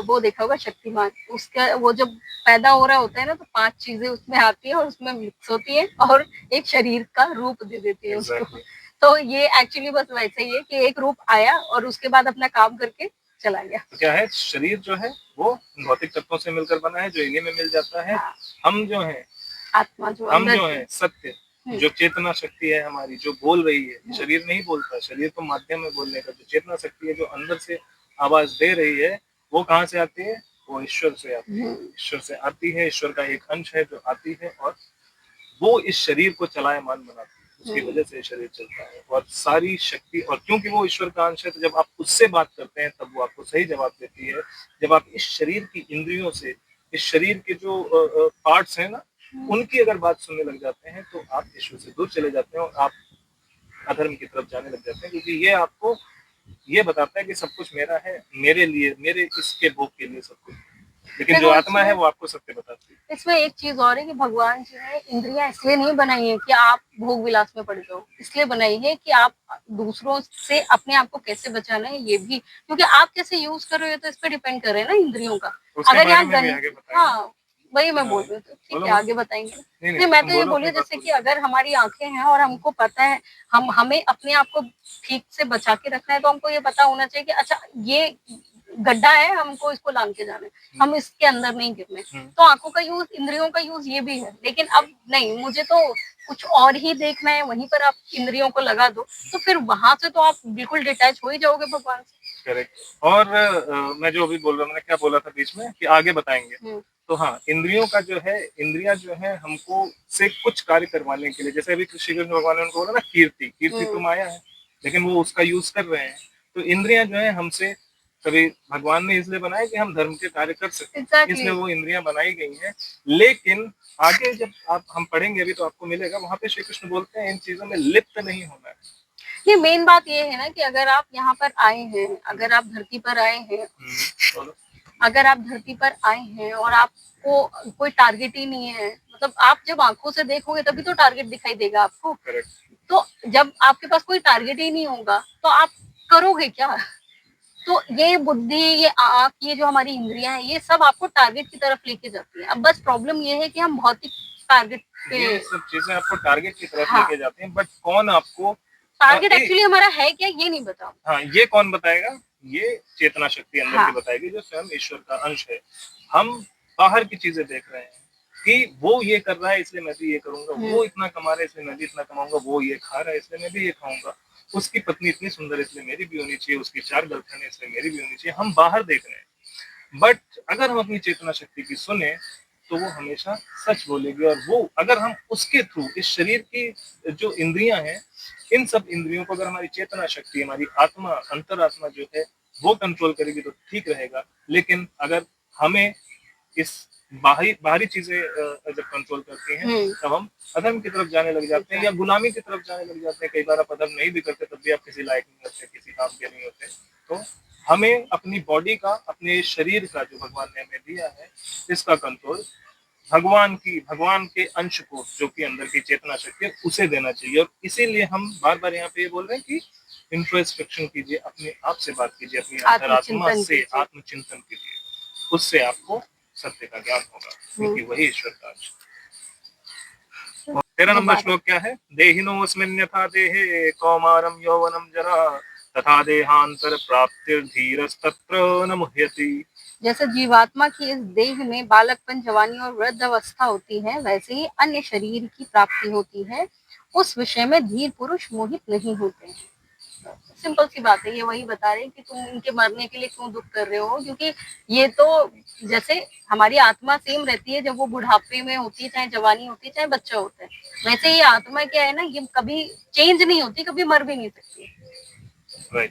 वो देखा होगा शक्तिमान, उसका वो जब पैदा हो रहा होता है ना तो 5 चीजें उसमें आती है और उसमें मिक्स होती है और एक शरीर का रूप दे देती है उसको। तो ये एक्चुअली बस वैसे ही है कि एक रूप आया और उसके बाद अपना काम करके चला गया। तो क्या है, शरीर जो है वो भौतिक तत्वों से मिलकर बना है जो इन्हीं में मिल जाता है। हम जो है आत्मा, हम जो है सत्य, जो चेतना शक्ति है हमारी, जो बोल रही है। शरीर नहीं बोलता, शरीर तो माध्यम है बोलने का। जो चेतना शक्ति है जो अंदर से आवाज दे रही है वो कहाँ से आती है? वो ईश्वर से आती है, ईश्वर से आती है, ईश्वर का एक अंश है जो आती है और वो इस शरीर को चलायमान बनाती है, उसकी वजह से शरीर चलता है और सारी शक्ति, और क्योंकि वो ईश्वर का अंश है तो जब आप उससे बात करते हैं तब वो आपको सही जवाब देती है। जब आप इस शरीर की इंद्रियों से, इस शरीर के जो पार्ट्स हैं ना, उनकी अगर बात सुनने लग जाते हैं तो आप ईश्वर से दूर चले जाते हैं और आप अधर्म की तरफ जाने लग जाते हैं, क्योंकि ये आपको ये बताता है कि सब कुछ मेरा है, मेरे लिए, मेरे इसके भोग के लिए सब कुछ, लेकिन जो आत्मा है वो आपको सत्य बताती है। इसमें एक चीज और है कि भगवान जी ने इंद्रियां इसलिए नहीं बनाई है कि आप भोग विलास में पड़ जाओ, इसलिए बनाई है कि आप दूसरों से अपने आप को कैसे बचाना है ये भी, क्योंकि आप कैसे यूज कर रहे हो तो इस पर डिपेंड कर रहे हैं ना इंद्रियों का। अगर यहाँ हाँ वही मैं बोल रही हूँ, ठीक है आगे बताएंगे। नहीं मैं तो ये बोली जैसे कि अगर हमारी आंखें हैं और हमको पता है हमें अपने आप को ठीक से बचा के रखना है, तो हमको ये पता होना चाहिए कि अच्छा ये गड्ढा है, हमको इसको लांग के जाना है, हम इसके अंदर नहीं गिरने। तो आंखों का यूज, इंद्रियों का यूज ये भी है, लेकिन अब नहीं, मुझे तो कुछ और ही देखना है, वहीं पर आप इंद्रियों को लगा दो तो फिर वहां से तो आप बिल्कुल डिटैच हो ही जाओगे भगवान से। करेक्ट। और मैं जो अभी बोल रहा हूँ, मैंने क्या बोला था बीच में कि आगे बताएंगे, तो हाँ, इंद्रियों का जो है, इंद्रियां जो है हमको से कुछ कार्य करवाने के लिए, जैसे अभी श्री कृष्ण भगवान ने उनको बोला ना कीर्ति, कीर्ति तो माया है, लेकिन वो उसका यूज कर रहे हैं। तो इंद्रियां जो है हमसे, कभी भगवान ने इसलिए बनाया कि हम धर्म के कार्य कर सकें, इसलिए वो इंद्रियां बनाई गई हैं। लेकिन आगे जब हम पढ़ेंगे अभी तो आपको मिलेगा, वहां पे श्री कृष्ण बोलते हैं इन चीजों में लिप्त नहीं होना है। ये मेन बात ये है ना कि अगर आप यहाँ पर आए हैं, अगर आप धरती पर आए हैं, अगर आप धरती पर आए हैं और आपको कोई टारगेट ही नहीं है, मतलब आप जब आंखों से देखोगे तभी तो टारगेट दिखाई देगा आपको। तो जब आपके पास कोई टारगेट ही नहीं होगा तो आप करोगे क्या? तो ये बुद्धि, ये आंख, ये जो हमारी इंद्रियां हैं, ये सब आपको टारगेट की तरफ लेके जाती है। अब बस प्रॉब्लम ये है कि हम भौतिक टारगेट पे, ये सब चीजें आपको टारगेट की तरफ लेके जाती हैं, बट कौन आपको टारगेट एक्चुअली हमारा है क्या ये नहीं बताओ। हाँ, ये कौन बताएगा? ये चेतना शक्ति अंदर की बताएगी, जो स्वयं ईश्वर का अंश है। हम बाहर की चीजें देख रहे हैं कि वो ये कर रहा है इसलिए मैं भी ये करूंगा, वो इतना कमा रहा है इसलिए मैं भी इतना कमाऊंगा, वो ये खा रहा है इसलिए मैं भी ये खाऊंगा, उसकी पत्नी इतनी सुंदर इसलिए मेरी भी होनी चाहिए, उसकी 4 गर्लफ्रेंड है इसलिए मेरी भी होनी चाहिए। हम बाहर देख रहे हैं, बट अगर हम अपनी चेतना शक्ति की सुने तो वो हमेशा सच बोलेगी, और वो अगर हम उसके थ्रू, इस शरीर की जो इंद्रियां हैं, इन सब इंद्रियों को अगर हमारी चेतना शक्ति, हमारी आत्मा, अंतरात्मा जो है वो कंट्रोल करेगी तो ठीक रहेगा। लेकिन अगर हमें इस बाहरी चीजें जब कंट्रोल करती हैं तब हम अधर्म की तरफ जाने लग जाते हैं या गुलामी की तरफ जाने लग जाते हैं। कई बार आप अधर्म नहीं भी करते तब भी आप किसी लायक नहीं होते, किसी काम के नहीं होते। तो हमें अपनी बॉडी का, अपने शरीर का जो भगवान ने हमें दिया है, इसका कंट्रोल भगवान के अंश को, जो कि अंदर की चेतना शक्ति है, उसे देना चाहिए। और इसीलिए हम बार बार यहाँ पे ये बोल रहे हैं कि इंट्रोस्पेक्शन कीजिए, अपने आप से बात कीजिए, अपनी अंतरात्मा से आत्मचिंतन कीजिए, उससे आपको सत्य का ज्ञान होगा, क्योंकि वही ईश्वर का अंश। 13 नंबर श्लोक क्या है? देहिनोऽस्मिन्यथा देहे कौमारम यौवनम जरा तथा देहांतर प्राप्तिर्धीरस्तत्र न मुह्यति। जैसे जीवात्मा की इस देह में बालकपन, जवानी और वृद्ध अवस्था होती है, वैसे ही अन्य शरीर की प्राप्ति होती है, उस विषय में धीर पुरुष मोहित नहीं होते हैं। सिंपल सी बात है, ये वही बता रहे हैं कि तुम इनके मरने के लिए क्यों दुख कर रहे हो, क्योंकि ये तो जैसे हमारी आत्मा सेम रहती है जब वो बुढ़ापे में होती है, चाहे जवानी होती है, चाहे बच्चा होता है, वैसे ये आत्मा क्या है ना, ये कभी चेंज नहीं होती, कभी मर भी नहीं सकती।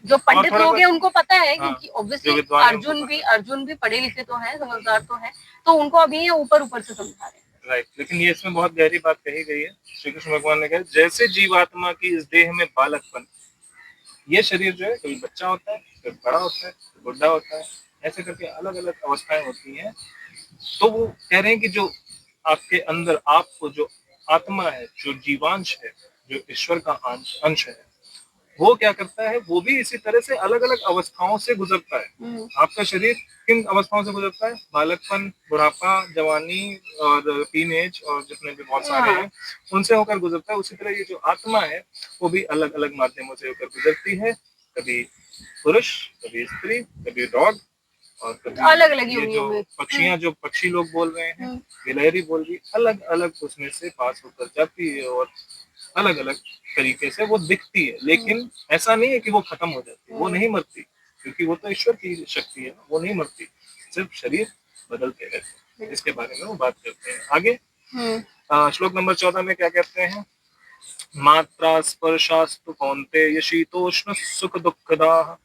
जो पंडित लोग हैं उनको पता है, क्योंकि ऑब्वियसली अर्जुन भी पढ़े लिखे तो है, समझदार तो है, तो उनको अभी ये ऊपर ऊपर से समझा रहे हैं। राइट, लेकिन ये इसमें बहुत गहरी बात कही गई है। श्री कृष्ण भगवान ने कहा, जैसे जीवात्मा की इस देह में बालकपन, ये शरीर जो है कभी बच्चा होता है, फिर बड़ा होता है, फिर बुढ़ा होता है, ऐसे करके अलग अलग अवस्थाएं होती हैं। तो वो कह रहे हैं कि जो आपके अंदर, आपको जो आत्मा है, जो जीवांश है, जो ईश्वर का अंश है, वो क्या करता है, वो भी इसी तरह से अलग अलग अवस्थाओं से गुजरता है। आपका शरीर किन अवस्थाओं से गुजरता है? बालकपन, बुढ़ापा, जवानी और टीनेज और जितने भी बहुत सारे हैं, उनसे होकर गुजरता है। उसी तरह ये जो आत्मा है वो भी अलग अलग माध्यमों से होकर गुजरती है, कभी पुरुष, कभी स्त्री, कभी डॉग, और कभी अलग अलग ये जो पक्षियां, जो पक्षी लोग बोल रहे हैं, गिलहरी बोल रही, अलग अलग उसमें से पास होकर जाती है और अलग अलग तरीके से वो दिखती है। लेकिन ऐसा नहीं है कि वो खत्म हो जाती है, वो नहीं मरती, क्योंकि वो तो ईश्वर की शक्ति है, वो नहीं मरती। सिर्फ शरीर बदलते रहते हैं। इसके बारे में वो बात करते हैं आगे। श्लोक नंबर 14 में क्या कहते हैं? मात्रा स्पर्शास्तु कौन्तेय शीतोष्ण सुख दुःखदाः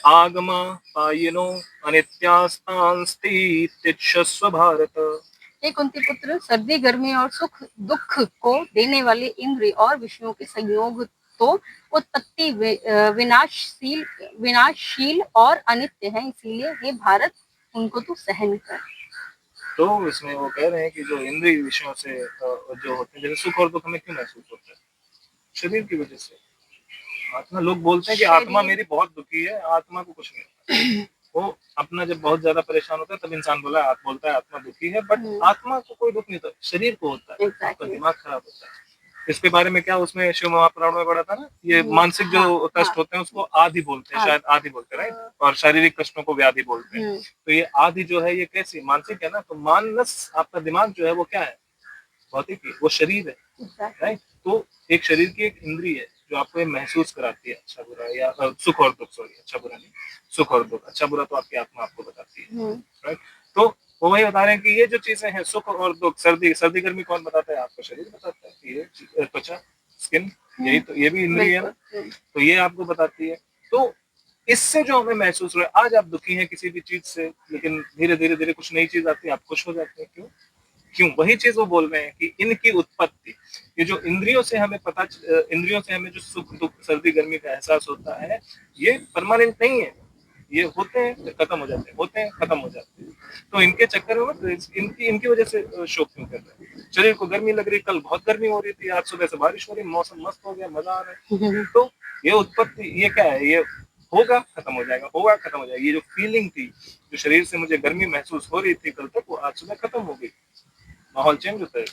आगमा पायिनो अनित्यास्तांस्ति तिष्ठस्व भारत। हे कुंती पुत्र, सर्दी गर्मी और सुख दुख को देने वाले इंद्रिय और विषयों के संयोग तो उत्पत्ति विनाशशील और अनित्य है, इसीलिए हे भारत उनको तो सहन कर। तो इसमें वो कह रहे हैं कि जो इंद्रिय विषयों से जो होते हैं, जैसे सुख और दुख हमें क्यों महसूस होता है? शरीर की वजह से। आत्मा, लोग बोलते हैं कि आत्मा मेरी बहुत दुखी है, आत्मा को कुछ नहीं होता। वो अपना जब बहुत ज्यादा परेशान होता है तब इंसान बोलता है आत्मा दुखी है, बट आत्मा को कोई दुख नहीं होता, शरीर को होता है। आपका दिमाग खराब होता है। इसके बारे में क्या उसमें शिव महापुराण में पढ़ा था ना, ये मानसिक जो कष्ट होते हैं उसको आदि बोलते हैं, शायद आदि बोलते हैं, राइट? और शारीरिक कष्टों को व्याधि बोलते हैं। तो ये आदि जो है ये कैसी मानसिक है ना, तो मानस आपका दिमाग जो है वो क्या है? भौतिक है, वो शरीर है, राइट? तो एक शरीर की एक इंद्रिय है जो आपको ये महसूस कराती है अच्छा बुरा, या सुख और दुख, सॉरी अच्छा बुरा नहीं, सुख और दुख। अच्छा बुरा तो आपकी आत्मा आपको बताती है, राइट? तो वो वही बता रहे हैं कि ये जो चीजें हैं सुख और दुख, सर्दी गर्मी कौन बताता है? आपका शरीर बताता है। ये त्वचा, स्किन, यही तो, ये भी इंद्रिय है ना, तो ये आपको बताती है। तो इससे जो हमें महसूस हो रहा है, आज आप दुखी हैं किसी भी चीज से, लेकिन धीरे धीरे धीरे कुछ नई चीज आती है, आप खुश हो जाते हैं। क्यों? वही चीज वो बोल रहे हैं कि इनकी उत्पत्ति, ये जो इंद्रियों से हमें इंद्रियों से हमें जो सुख दुख सर्दी गर्मी का एहसास होता है, ये परमानेंट नहीं है। ये होते हैं फिर खत्म हो जाते हैं, होते हैं खत्म हो जाते हैं। तो इनके चक्कर में इनकी वजह से शोक क्यों कर रहे हैं? शरीर को गर्मी लग रही, कल बहुत गर्मी हो रही थी, आज सुबह से बारिश हो रही, मौसम मस्त हो गया, मजा आ रहा है। तो ये उत्पत्ति, ये क्या है? ये होगा खत्म हो जाएगा, होगा खत्म हो जाएगा। ये जो फीलिंग थी, जो शरीर से मुझे गर्मी महसूस हो रही थी कल तक, वो आज सुबह खत्म हो गई। माहौल चेंज होता है,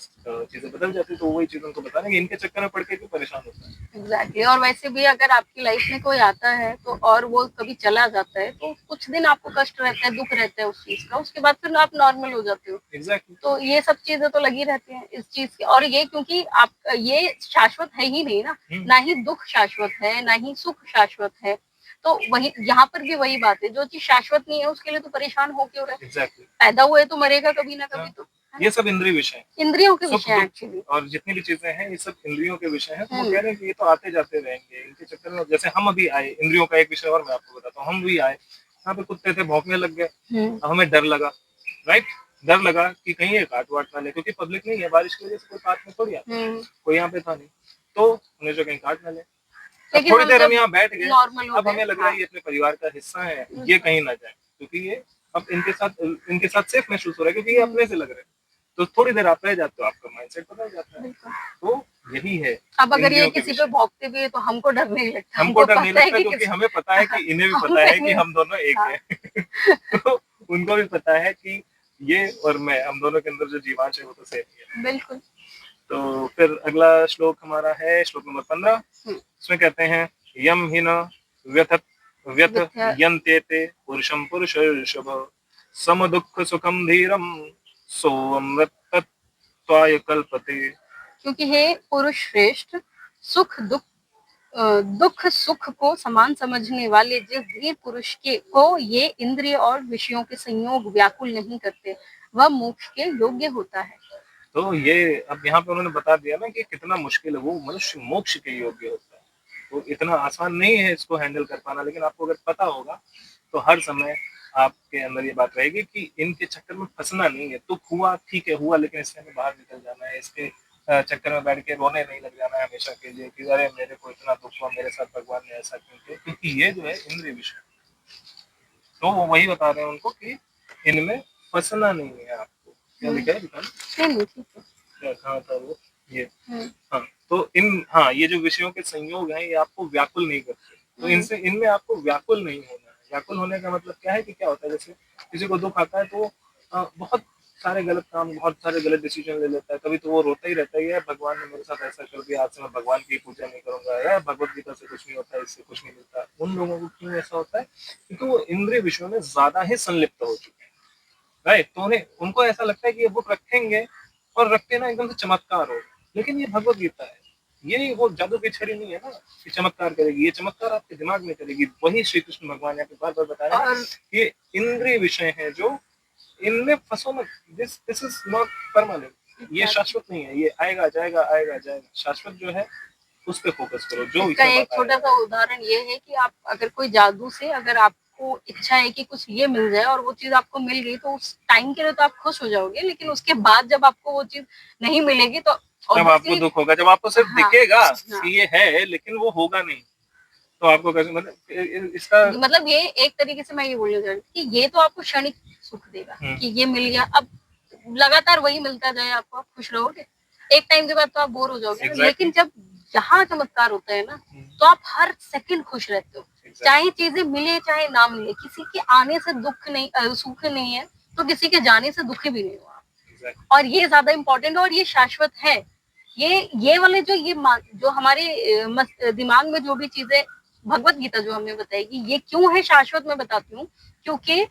चीजें बदल जाती है। तो वही चीज उनको बता रहे हैं, इनके चक्कर में पड़ के क्यों परेशान होता है। एग्जैक्टली। और वैसे भी अगर आपकी लाइफ में कोई आता है तो और वो कभी चला जाता है तो कुछ दिन आपको कष्ट रहता है, दुख रहता है उस चीज का, उसके बाद फिर आप नॉर्मल हो जाते हो। एग्जैक्टली। तो ये सब चीजें तो लगी रहती हैं इस चीज की। और ये क्योंकि आप ये शाश्वत है ही नहीं ना, ना ही दुख शाश्वत है, ना ही सुख शाश्वत है। तो वही यहाँ पर भी वही बात है, जो चीज शाश्वत नहीं है उसके लिए तो परेशान हो क्यों रहे? एग्जैक्टली। पैदा हुए तो मरेगा कभी ना कभी। तो ये सब इंद्रिय विषय, इंद्रियों के विषय एक्चुअली, और जितनी भी चीजें हैं ये सब इंद्रियों के विषय हैं। तो वो कह रहे हैं कि ये तो आते जाते रहेंगे, इनके चक्कर में। जैसे हम अभी आए, इंद्रियों का एक विषय और मैं आपको बताता हूँ। हम भी आए, यहाँ पे कुत्ते थे, भौंकने लग गए, हमें डर लगा, राइट? डर लगा कि कहीं ये काट वाट ना ले, क्योंकि पब्लिक नहीं है, बारिश की वजह से कोई काट में थोड़ी आता, कोई यहाँ पे था नहीं, तो उन्हें जो कहीं काट ना ले। थोड़ी देर हम यहाँ बैठ गए, अब हमें लग रहा है ये अपने परिवार का हिस्सा है, ये कहीं ना जाए, क्योंकि ये अब इनके साथ सेफ महसूस हो रहा है, क्योंकि ये अपने से लग रहे हैं। तो थोड़ी देर आप रह जाते हो, आपका माइंडसेट बदल जाता है। तो यही है। अब अगर ये किसी पे भौंकते भी है तो हमको डर नहीं लगता, हमको डर नहीं लगता, क्योंकि हमें पता है कि इन्हें भी पता है कि हम दोनों एक हैं। तो उनको भी पता है कि ये और मैं, हम दोनों के अंदर जो जीवांश है वो तो सेम ही है। बिल्कुल। तो फिर अगला श्लोक हमारा है श्लोक नंबर 15। इसमें कहते हैं यम हिन व्यथ यन्तेते पुरुषम पुरुषर्षभ सम दुख सुखम धीरम सोऽमृतत्वाय कल्पते। क्योंकि हे पुरुष श्रेष्ठ, दुख सुख को समान समझने वाले जिस धीर पुरुष को ये इंद्रिय और विषयों के संयोग व्याकुल नहीं करते, वह मोक्ष के योग्य होता है। तो ये अब यहाँ पे उन्होंने बता दिया ना कि कितना मुश्किल है, वो मनुष्य मोक्ष के योग्य होता है। तो इतना आसान नहीं है इसको हैंडल कर पाना, लेकिन आपको अगर पता होगा तो हर समय आपके अंदर ये बात रहेगी कि इनके चक्कर में फंसना नहीं है। दुख हुआ ठीक है, हुआ, लेकिन इससे हमें बाहर निकल जाना है। इसके चक्कर में बैठ के रोने नहीं लग जाना है हमेशा के लिए कि अरे मेरे को इतना दुख हुआ, मेरे साथ भगवान ने ऐसा क्यों किया, क्योंकि ये जो है इंद्रिय विषय। तो वो वही बता रहे हैं उनको कि इनमें फंसना नहीं है आपको। क्या लिखा है क्या कहा था वो, ये हाँ। तो ये जो विषयों के संयोग हैं ये आपको व्याकुल नहीं करते। तो इनमें आपको व्याकुल नहीं होना है। व्याकुल होने का मतलब क्या है कि क्या होता है, जैसे किसी को दुख आता है तो बहुत सारे गलत काम, बहुत सारे गलत डिसीजन ले लेता है। कभी तो वो रोता ही रहता है, भगवान ने मेरे साथ ऐसा कर दिया, आज से मैं भगवान की पूजा नहीं करूंगा, या भगवत गीता से कुछ नहीं होता, इससे कुछ नहीं मिलता। उन लोगों को क्यों ऐसा होता है? क्योंकि वो इंद्रिय विषयों में ज्यादा ही संलिप्त हो चुके हैं, राइट? तो उनको ऐसा लगता है कि ये बुक रखेंगे और रखते ना एकदम से चमत्कार हो। लेकिन ये भगवत गीता है, ये वो जादू की छड़ी नहीं है ना कि चमत्कार करेगी, ये चमत्कार आपके दिमाग में करेगी। वही श्री कृष्ण भगवान यहाँ पे बार बार बता रहे हैं कि इंद्रिय विषय है जो, इनमें फंसो मत, दिस इज नॉट परमानेंट, ये शाश्वत नहीं है, ये आएगा जाएगा आएगा जाएगा। शाश्वत जो है उस पर फोकस करो। जो इसका एक छोटा सा उदाहरण ये है कि आप अगर कोई जादू से अगर आपको इच्छा है कि कुछ ये मिल जाए और वो चीज आपको मिल गई तो उस टाइम के लिए तो आप खुश हो जाओगे, लेकिन उसके बाद जब आपको वो चीज नहीं मिलेगी तो तब आपको दुख होगा। जब आपको सिर्फ दिखेगा हाँ। कि ये है लेकिन वो होगा नहीं, तो आपको कैसे, मतलब इसका मतलब ये एक तरीके से मैं ये बोलना चाह रही थी कि ये तो आपको क्षणिक सुख देगा कि ये मिल गया, अब लगातार वही मिलता जाए आपको, आप खुश रहोगे। एक टाइम के बाद तो आप बोर हो जाओगे। लेकिन जब यहाँ चमत्कार होता है ना, तो आप हर सेकंड खुश रहते हो, चाहे चीजें मिले चाहे ना मिले। किसी के आने से दुख नहीं, सुख नहीं है, तो किसी के जाने से दुखी भी नहीं हुआ। और ये ज्यादा इम्पोर्टेंट और ये शाश्वत है। ये वाले जो हमारे दिमाग में जो भी चीजें भगवत गीता जो हमें बताएगी, ये क्यों है शाश्वत, मैं बताती हूँ। क्योंकि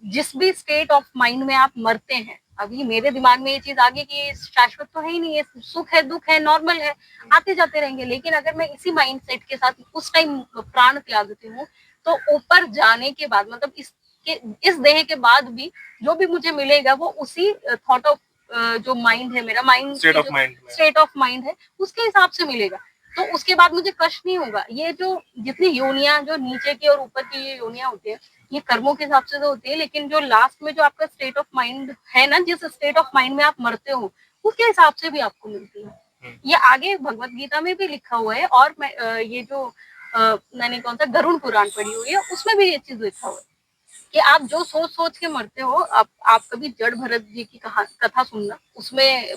जिस भी स्टेट ऑफ माइंड में आप मरते हैं, अभी मेरे दिमाग में ये चीज आ गई कि शाश्वत तो है ही नहीं है, सुख है दुख है नॉर्मल है, आते जाते रहेंगे। लेकिन अगर मैं इसी माइंड सेट के साथ उस टाइम प्राण त्याग देती हूँ, तो ऊपर जाने के बाद, मतलब इस देह के बाद भी जो भी मुझे मिलेगा वो उसी थॉट ऑफ जो माइंड है, मेरा माइंड स्टेट ऑफ माइंड है, उसके हिसाब से मिलेगा। तो उसके बाद मुझे कष्ट नहीं होगा। ये जो जितनी योनियां जो नीचे की और ऊपर की योनियां होती है, ये कर्मों के हिसाब से तो होती है, लेकिन जो लास्ट में जो आपका स्टेट ऑफ माइंड है ना, जिस स्टेट ऑफ माइंड में आप मरते हो, उसके हिसाब से भी आपको मिलती है। ये आगे भगवत गीता में भी लिखा हुआ है, और ये जो मैंने कौन सा गरुड़ पुराण पढ़ी हुई है, उसमें भी ये चीज लिखा हुआ है कि आप जो सोच सोच के मरते हो। आप कभी जड़ भरत जी की कथा सुनना, उसमें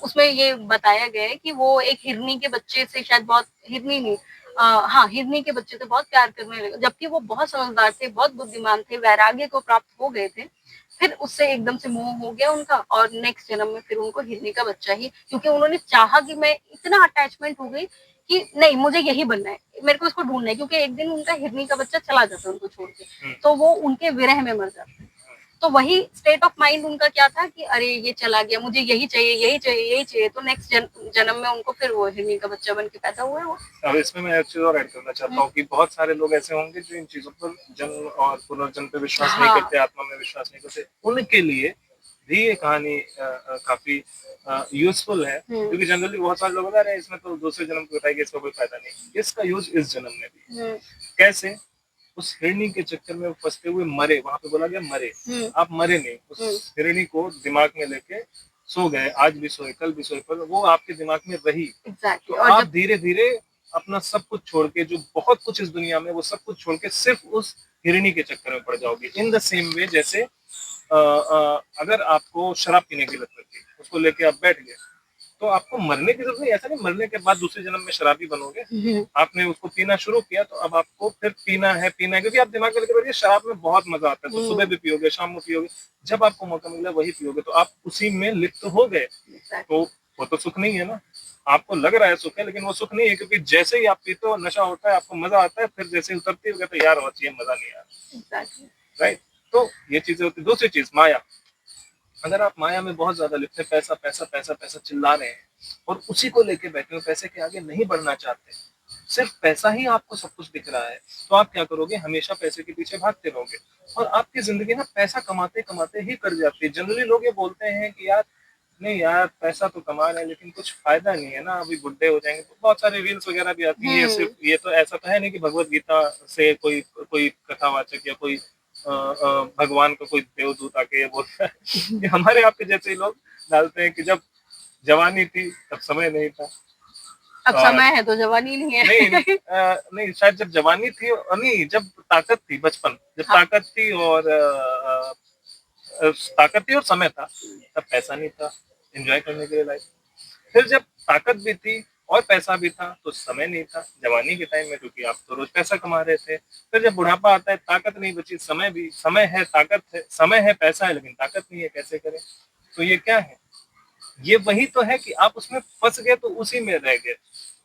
उसमें ये बताया गया है कि वो एक हिरनी के बच्चे से, शायद बहुत हिरनी नहीं, हाँ हिरनी के बच्चे से बहुत प्यार करने लगे, जबकि वो बहुत समझदार थे, बहुत बुद्धिमान थे, वैराग्य को प्राप्त हो गए थे। फिर उससे एकदम से मोह हो गया उनका, और नेक्स्ट जन्म में फिर उनको हिरनी का बच्चा ही, क्योंकि उन्होंने चाहा कि मैं, इतना अटैचमेंट हो गई कि नहीं मुझे यही बनना है, मेरे को इसको ढूंढना है। क्योंकि एक दिन उनका हिरनी का बच्चा चला जाता है उनको छोड़ के, तो वो उनके विरह में मर जाते हैं। तो वही स्टेट ऑफ माइंड उनका क्या था कि अरे ये चला गया, मुझे यही चाहिए यही चाहिए यही चाहिए। तो नेक्स्ट जन्म में उनको फिर वो हिरनी का बच्चा बन के पैदा हुआ है वो। अब इसमें मैं एक चीज और ऐड करना चाहता हूँ कि बहुत सारे लोग ऐसे होंगे जो इन चीजों पर, जन्म और पुनर्जन्म पे विश्वास नहीं करते, आत्मा में विश्वास नहीं करते। उनके लिए भी ये कहानी काफी यूजफुल है, क्योंकि जनरली बहुत सारे लोग बता रहे हैं इसमें तो दूसरे जन्म को बताएगी, इसका कोई फायदा नहीं। इसका यूज इस जन्म में भी कैसे, उस हिरणी के चक्कर में फंसते हुए मरे, वहां पे बोला गया मरे, आप मरे नहीं, उस हिरणी को दिमाग में लेके सो गए, आज भी सोए कल भी सोए, पर वो आपके दिमाग में रही। तो आप धीरे धीरे अपना सब कुछ छोड़ के, जो बहुत कुछ इस दुनिया में, वो सब कुछ छोड़ के सिर्फ उस हिरणी के चक्कर में पड़ जाओगे। इन द सेम वे जैसे अगर आपको शराब पीने की लत लगती, उसको लेके आप बैठ गए, तो आपको मरने की जरूरत नहीं। ऐसा नहीं मरने के बाद दूसरे जन्म में शराबी बनोगे। आपने उसको पीना शुरू किया तो अब आपको फिर पीना है, क्योंकि आप दिमाग में लेकर बैठिए शराब में बहुत मजा आता है, तो सुबह भी पियोगे शाम में पियोगे, जब आपको मौका मिला वही पियोगे, तो आप उसी में लिप्त हो गए। तो वो तो सुख नहीं है ना, आपको लग रहा है सुख है, लेकिन वो सुख नहीं है, क्योंकि जैसे ही आप पीते हो नशा होता है, आपको मजा आता है, फिर जैसे ही उतरती हो तो यार और चाहिए, मजा नहीं आ रहा। राइट, तो ये चीजें होती। दूसरी चीज माया, अगर आप माया में बहुत ज्यादा लिप्त, पैसा पैसा पैसा पैसा चिल्ला रहे हैं और उसी को लेके बैठे हो, पैसे के आगे नहीं बढ़ना चाहते, सिर्फ पैसा ही आपको सब कुछ दिख रहा है, तो आप क्या करोगे, हमेशा पैसे के पीछे भागते रहोगे और आपकी जिंदगी ना पैसा कमाते कमाते ही कर जाती है। जनरली लोग ये बोलते हैं कि यार नहीं यार पैसा तो कमा रहे हैं लेकिन कुछ फायदा नहीं है ना, अभी बुढ़े हो जाएंगे। तो बहुत सारे रील्स वगैरह भी आती है। सिर्फ ये तो ऐसा तो है नहीं कि भगवत गीता से कोई कोई कथावाचक या कोई भगवान का कोई देवदूत आके ये बोलता है कि हमारे आपके जैसे ही लोग डालते हैं कि जब जवानी थी तब समय नहीं था, अब समय है तो जवानी नहीं है। नहीं शायद जब जवानी थी, नहीं जब ताकत थी, बचपन जब ताकत थी और समय था, तब पैसा नहीं था एंजॉय करने के लिए लाइफ। फिर जब ताकत भी थी और पैसा भी था तो समय नहीं था जवानी के टाइम में, क्योंकि आप तो रोज पैसा कमा रहे थे। फिर जब बुढ़ापा आता है, ताकत नहीं बची, समय है, ताकत है, समय है, पैसा है, लेकिन ताकत नहीं है, कैसे करें। तो ये क्या है, ये वही तो है कि आप उसमें फंस गए तो उसी में रह गए।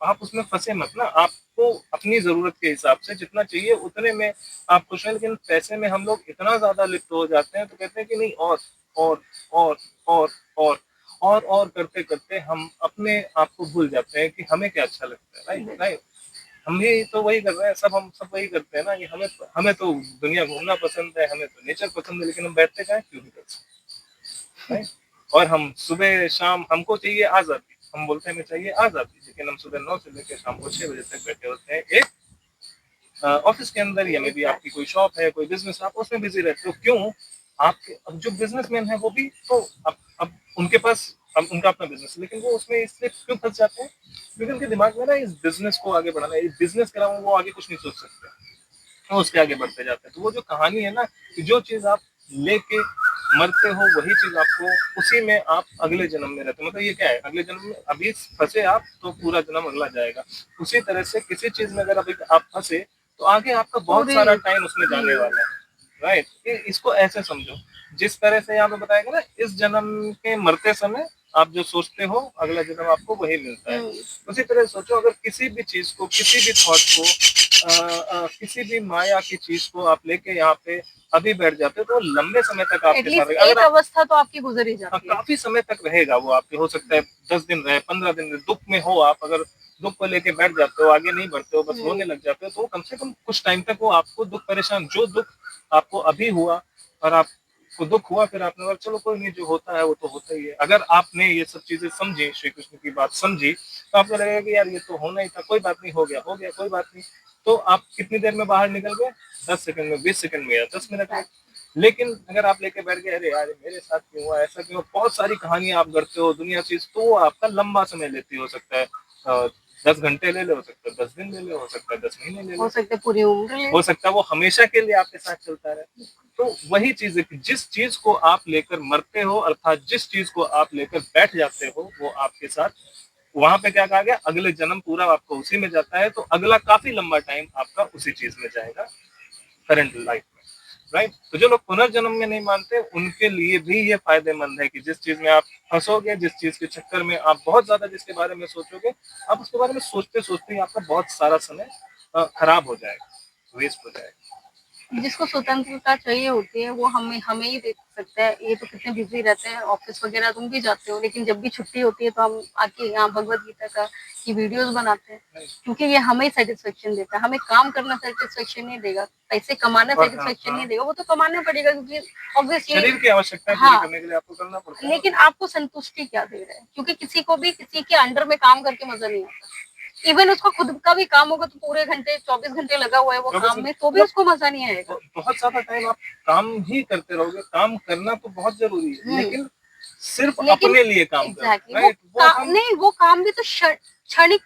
आप उसमें फंसे मत ना, आपको अपनी जरूरत के हिसाब से जितना चाहिए उतने में आप खुश हैं। लेकिन पैसे में हम लोग इतना ज्यादा लिप्त हो जाते हैं तो कहते हैं कि नहीं और और और और और करते करते हम अपने आप को भूल जाते हैं कि हमें क्या अच्छा लगता है। राइट राइट, हम भी तो वही कर रहे हैं, हम सब वही करते हैं ना कि हमें हमें तो दुनिया घूमना पसंद है, हमें तो नेचर पसंद है, लेकिन हम बैठते क्या है, क्यों नहीं करते। राइट, और हम सुबह शाम हमको चाहिए आजादी, हम बोलते हैं हमें चाहिए आजादी, लेकिन हम सुबह 9 से लेकर शाम को 6 बजे तक बैठे होते हैं एक ऑफिस के अंदर, या मे बी आपकी कोई शॉप है, कोई बिजनेस, आप उसमें बिजी रहते हो। क्यों? आपके अब जो बिजनेसमैन है वो भी तो अब उनके पास अब उनका अपना बिजनेस है, लेकिन वो उसमें इसलिए क्यों फंस जाते हैं, क्योंकि उनके दिमाग में ना इस बिजनेस को आगे बढ़ाना है, इस बिजनेस के अलावा वो आगे कुछ नहीं सोच सकते, वो उसके आगे बढ़ते जाते हैं। तो वो जो कहानी है ना, कि जो चीज आप लेके मरते हो वही चीज आपको, उसी में आप अगले जन्म में रहते हो। मतलब ये क्या है, अगले जन्म में अभी फंसे आप तो पूरा जन्म अगला जाएगा। उसी तरह से किसी चीज में अगर अभी आप फंसे तो आगे आपका बहुत सारा टाइम उसमें जाने वाला है। राइट, इसको ऐसे समझो, जिस तरह से यहाँ पे बताएगा ना, इस जन्म के मरते समय आप जो सोचते हो अगला जन्म आपको वही मिलता है। उसी तरह सोचो, अगर किसी भी चीज को, किसी भी थॉट को, किसी भी माया की चीज को आप लेके यहाँ पे अभी बैठ जाते हो तो लंबे समय तक आपके साथ रहेगा। एक अवस्था तो आपकी गुजर ही जाती है, काफी समय तक रहेगा वो आपके, हो सकता है 10 दिन रहे, 15 दिन रहे। दुख में हो आप, अगर दुख को लेके बैठ जाते हो, आगे नहीं बढ़ते हो, बस रोने लग जाते हो, तो कम से कम कुछ टाइम तक वो आपको दुख परेशान, जो दुख आपको अभी हुआ और आपको दुख हुआ, फिर आपने बोला चलो कोई नहीं, जो होता है वो तो होता ही है। अगर आपने ये सब चीजें समझी, श्री कृष्ण की बात समझी, तो आपको लगेगा कि यार ये तो होना ही था, कोई बात नहीं, हो गया हो गया, कोई बात नहीं। तो आप कितनी देर में बाहर निकल गए, 10 सेकंड में, 20 सेकंड में, या 10 मिनट में। लेकिन अगर आप लेके बैठ गए, अरे यार मेरे साथ क्यों हुआ, ऐसा क्यों, बहुत सारी कहानियां आप गढ़ते हो दुनिया चीज, तो वो आपका लंबा समय लेती, हो सकता है 10 घंटे ले ले, हो सकता है 10 दिन ले ले, हो सकता है 10 महीने ले ले, हो सकता है पूरी उम्र ले, हो सकता है वो हमेशा के लिए आपके साथ चलता रहे। तो वही चीज है कि जिस चीज को आप लेकर मरते हो, अर्थात जिस चीज को आप लेकर बैठ जाते हो, वो आपके साथ, वहां पे क्या कहा गया, अगले जन्म पूरा आपको उसी में जाता है। तो अगला काफी लंबा टाइम आपका उसी चीज में जाएगा, करंट लाइफ में। राइट, तो जो लोग पुनर्जन्म में नहीं मानते, उनके लिए भी ये फायदेमंद है कि जिस चीज में आप फंसोगे, जिस चीज के चक्कर में आप बहुत ज्यादा जिसके बारे में सोचोगे, आप उसके बारे में सोचते सोचते ही आपका बहुत सारा समय खराब हो जाएगा, वेस्ट हो जाएगा। जिसको स्वतंत्रता चाहिए होती है वो हमें हमें ही दे सकता है। ये तो कितने बिजी रहते हैं, ऑफिस वगैरह तुम भी जाते हो, लेकिन जब भी छुट्टी होती है तो हम आके यहाँ भगवत गीता का की वीडियोस बनाते हैं, क्योंकि ये हमें सेटिस्फेक्शन देता है। हमें काम करना सेटिस्फेक्शन नहीं देगा, पैसे कमाना सेटिस्फेक्शन नहीं देगा, वो तो कमाना पड़ेगा क्योंकि ऑब्वियसली शरीर की आवश्यकता पूरी करने के लिए आपको करना पड़ता है। लेकिन आपको संतुष्टि क्या दे रहा है, क्योंकि किसी को भी किसी के अंडर में काम करके मजा नहीं आता। इवन उसको खुद का भी काम होगा तो पूरे घंटे 24 घंटे लगा हुआ है वो काम में, तो भी उसको मजा नहीं आएगा। बहुत ज्यादा टाइम आप काम ही करते रहोगे, काम करना तो बहुत जरूरी है, लेकिन सिर्फ अपने लिए काम नहीं, वो काम भी तो क्षणिक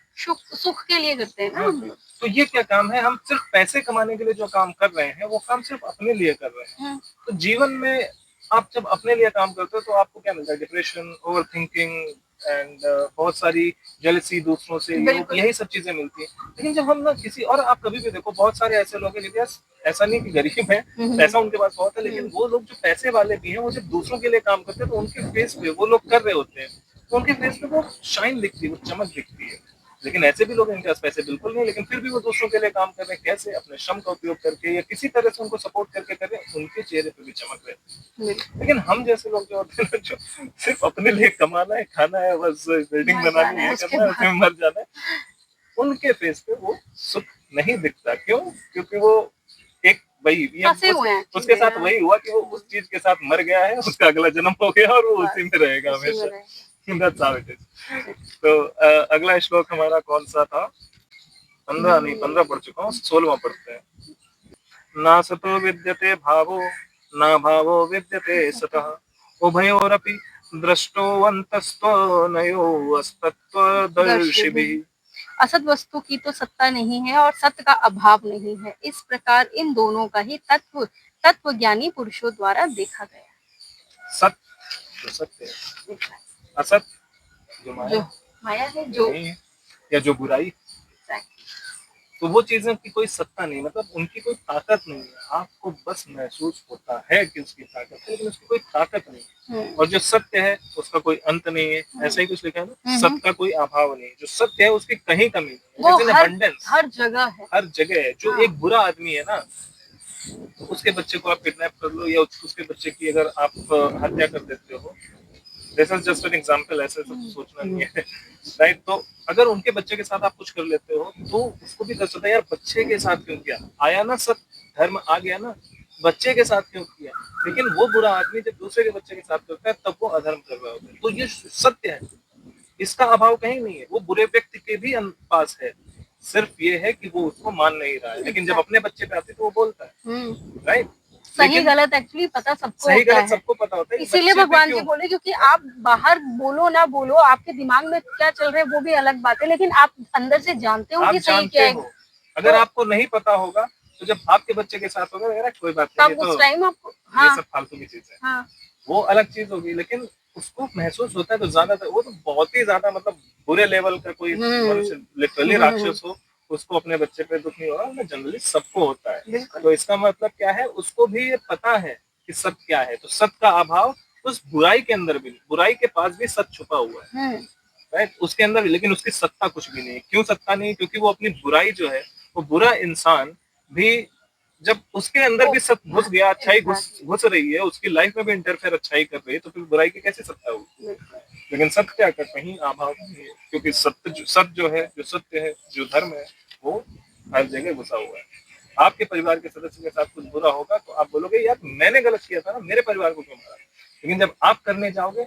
सुख के लिए करते हैं ना हम लोग। तो ये क्या काम है, हम सिर्फ पैसे कमाने के लिए जो काम कर रहे हैं वो काम सिर्फ अपने लिए कर रहे हैं। तो जीवन में आप जब अपने लिए काम करते हो तो आपको क्या मिलता है, डिप्रेशन, ओवर थिंकिंग एंड बहुत सारी जेलसी दूसरों से, यही सब चीजें मिलती है। लेकिन जब हम ना किसी, और आप कभी भी देखो बहुत सारे ऐसे लोग हैं, ऐसा नहीं कि गरीब है, पैसा उनके पास बहुत है, लेकिन वो लोग जो पैसे वाले भी हैं, वो जब दूसरों के लिए काम करते हैं तो उनके फेस पे, वो लोग कर रहे होते हैं तो उनके फेस पे वो शाइन दिखती है, वो चमक दिखती है। लेकिन ऐसे भी लोग हैं इनके पास पैसे बिल्कुल नहीं, लेकिन फिर भी वो दूसरों के लिए काम कर रहे हैं, कैसे, अपने श्रम का उपयोग करके या किसी तरह से उनको सपोर्ट करके कर रहे हैं, उनके चेहरे पे भी चमक रहे हैं। लेकिन हम जैसे लोग जो होते हैं, जो सिर्फ अपने लिए कमाना है, खाना है, बस बिल्डिंग बनानी है, करना है, उसमें मर जाना है, उनके फेस पे वो सुख नहीं दिखता। क्यों? क्योंकि वो एक वही उसके साथ वही हुआ कि वो उस चीज के साथ मर गया है, उसका अगला जन्म हो गया और वो उसी में रहेगा हमेशा। That's how it is. तो अगला श्लोक हमारा कौन सा था? 15 नहीं, 15 पढ़ चुका हूँ, 16वां पढ़ते हैं। ना सतो विद्यते भावो, ना भावो विद्यते सतः, उभयोरपि दृष्टोऽन्तस्त्वनयो अस्तित्वदर्शिभिः। असत वस्तु की तो सत्ता नहीं है और सत्य का अभाव नहीं है, इस प्रकार इन दोनों का ही तत्व ज्ञानी पुरुषों द्वारा देखा गया। सत्य जो सत्य है, असत जो माया है, जो या जो बुराई, तो वो चीजें की कोई सत्ता नहीं, मतलब उनकी कोई ताकत नहीं है। आपको बस महसूस होता है कि उसकी ताकत है, लेकिन उसकी कोई ताकत नहीं है। और जो सत्य है उसका कोई अंत नहीं है, ऐसा ही कुछ लिखा है ना, सत्य का कोई अभाव नहीं है। जो सत्य है उसकी कहीं कमी नहीं है, हर जगह है, हर जगह है। जो एक बुरा आदमी है ना, उसके बच्चे को आप किडनैप कर लो या उसके बच्चे की अगर आप हत्या कर देते हो, this is just an example, ऐसे सब सोचना नहीं है, राइट। तो अगर उनके बच्चे के साथ आप कुछ कर लेते हो तो उसको भी कर सकता है, यार बच्चे के साथ क्यों किया, आया ना सब धर्म आ गया ना, बच्चे के साथ क्यों किया। लेकिन वो बुरा आदमी जब दूसरे के बच्चे के साथ करता है तब वो अधर्म कर रहा होता है। तो ये सत्य है, इसका अभाव कहीं नहीं है, वो बुरे व्यक्ति के भी पास है, सिर्फ ये है कि वो उसको मान नहीं रहा है। लेकिन जब अपने बच्चे पे आती है तो वो बोलता है, राइट। सही गलत एक्चुअली पता सबको सही होता गलत है, सबको पता होता है, इसीलिए भगवान जी बोले, क्योंकि आप बाहर बोलो ना बोलो, आपके दिमाग में क्या चल रहा है वो भी अलग बात है, लेकिन आप अंदर से जानते हो कि सही क्या है। अगर आपको नहीं पता होगा तो जब आपके बच्चे के साथ होगा कोई बात नहीं, तब उस टाइम आपको ये सब फालतू की चीज है, वो अलग चीज होगी। लेकिन उसको महसूस होता है तो ज्यादातर वो तो बहुत ही ज्यादा मतलब बुरे लेवल का कोई मनुष्य, लिटरली राक्षस हो, उसको अपने बच्चे पे दुख नहीं हो रहा, जनरली सबको होता है। तो इसका मतलब क्या है, उसको भी ये पता है कि सत्य क्या है। तो सत्य का अभाव उस बुराई के अंदर भी, बुराई के पास भी सत्य छुपा हुआ है, राइट, उसके अंदर भी। लेकिन उसकी सत्ता कुछ भी नहीं है। क्यों सत्ता नहीं? क्योंकि वो अपनी बुराई जो है, वो बुरा इंसान भी जब उसके अंदर भी सत्य घुस गया, अच्छाई घुस रही है, उसकी लाइफ में भी इंटरफेयर अच्छाई कर रही है, तो फिर बुराई की कैसे सत्ता होगी। लेकिन सत्य क्या कर, कहीं अभाव नहीं है, क्योंकि सत्य जो है, जो सत्य है, जो धर्म है, वो हर जगह घुसा हुआ है। आपके परिवार के सदस्य के साथ कुछ बुरा होगा तो आप बोलोगे यार मैंने गलत किया था ना, मेरे परिवार को क्यों मारा। लेकिन जब आप करने जाओगे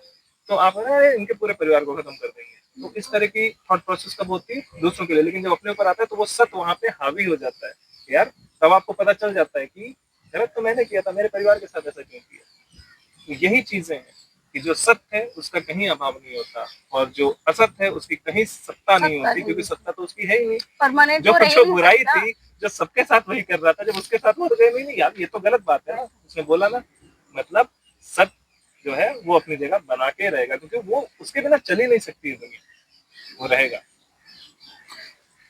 तो आप इनके पूरे परिवार को खत्म कर देंगे। तो इस तरह की थॉट प्रोसेस कब होती है? दूसरों के लिए। लेकिन जब अपने ऊपर आता है तो वो सत्य वहां पे हावी हो जाता है यार, तब आपको पता चल जाता है कि गलत तो मैंने किया था, मेरे परिवार के साथ ऐसा क्यों किया। तो यही चीजें हैं कि जो सत्य है उसका कहीं अभाव नहीं होता, और जो असत्य है उसकी कहीं सत्ता नहीं होती, क्योंकि सत्ता तो उसकी है ही नहीं। जो बुराई थी, जो सबके साथ वही कर रहा था, जब उसके साथ वो तो नहीं यार, ये तो गलत बात है ना, उसने बोला ना। मतलब सत्य जो है वो अपनी जगह बना के रहेगा, क्योंकि वो उसके बिना चल ही नहीं सकती दुनिया, वो रहेगा।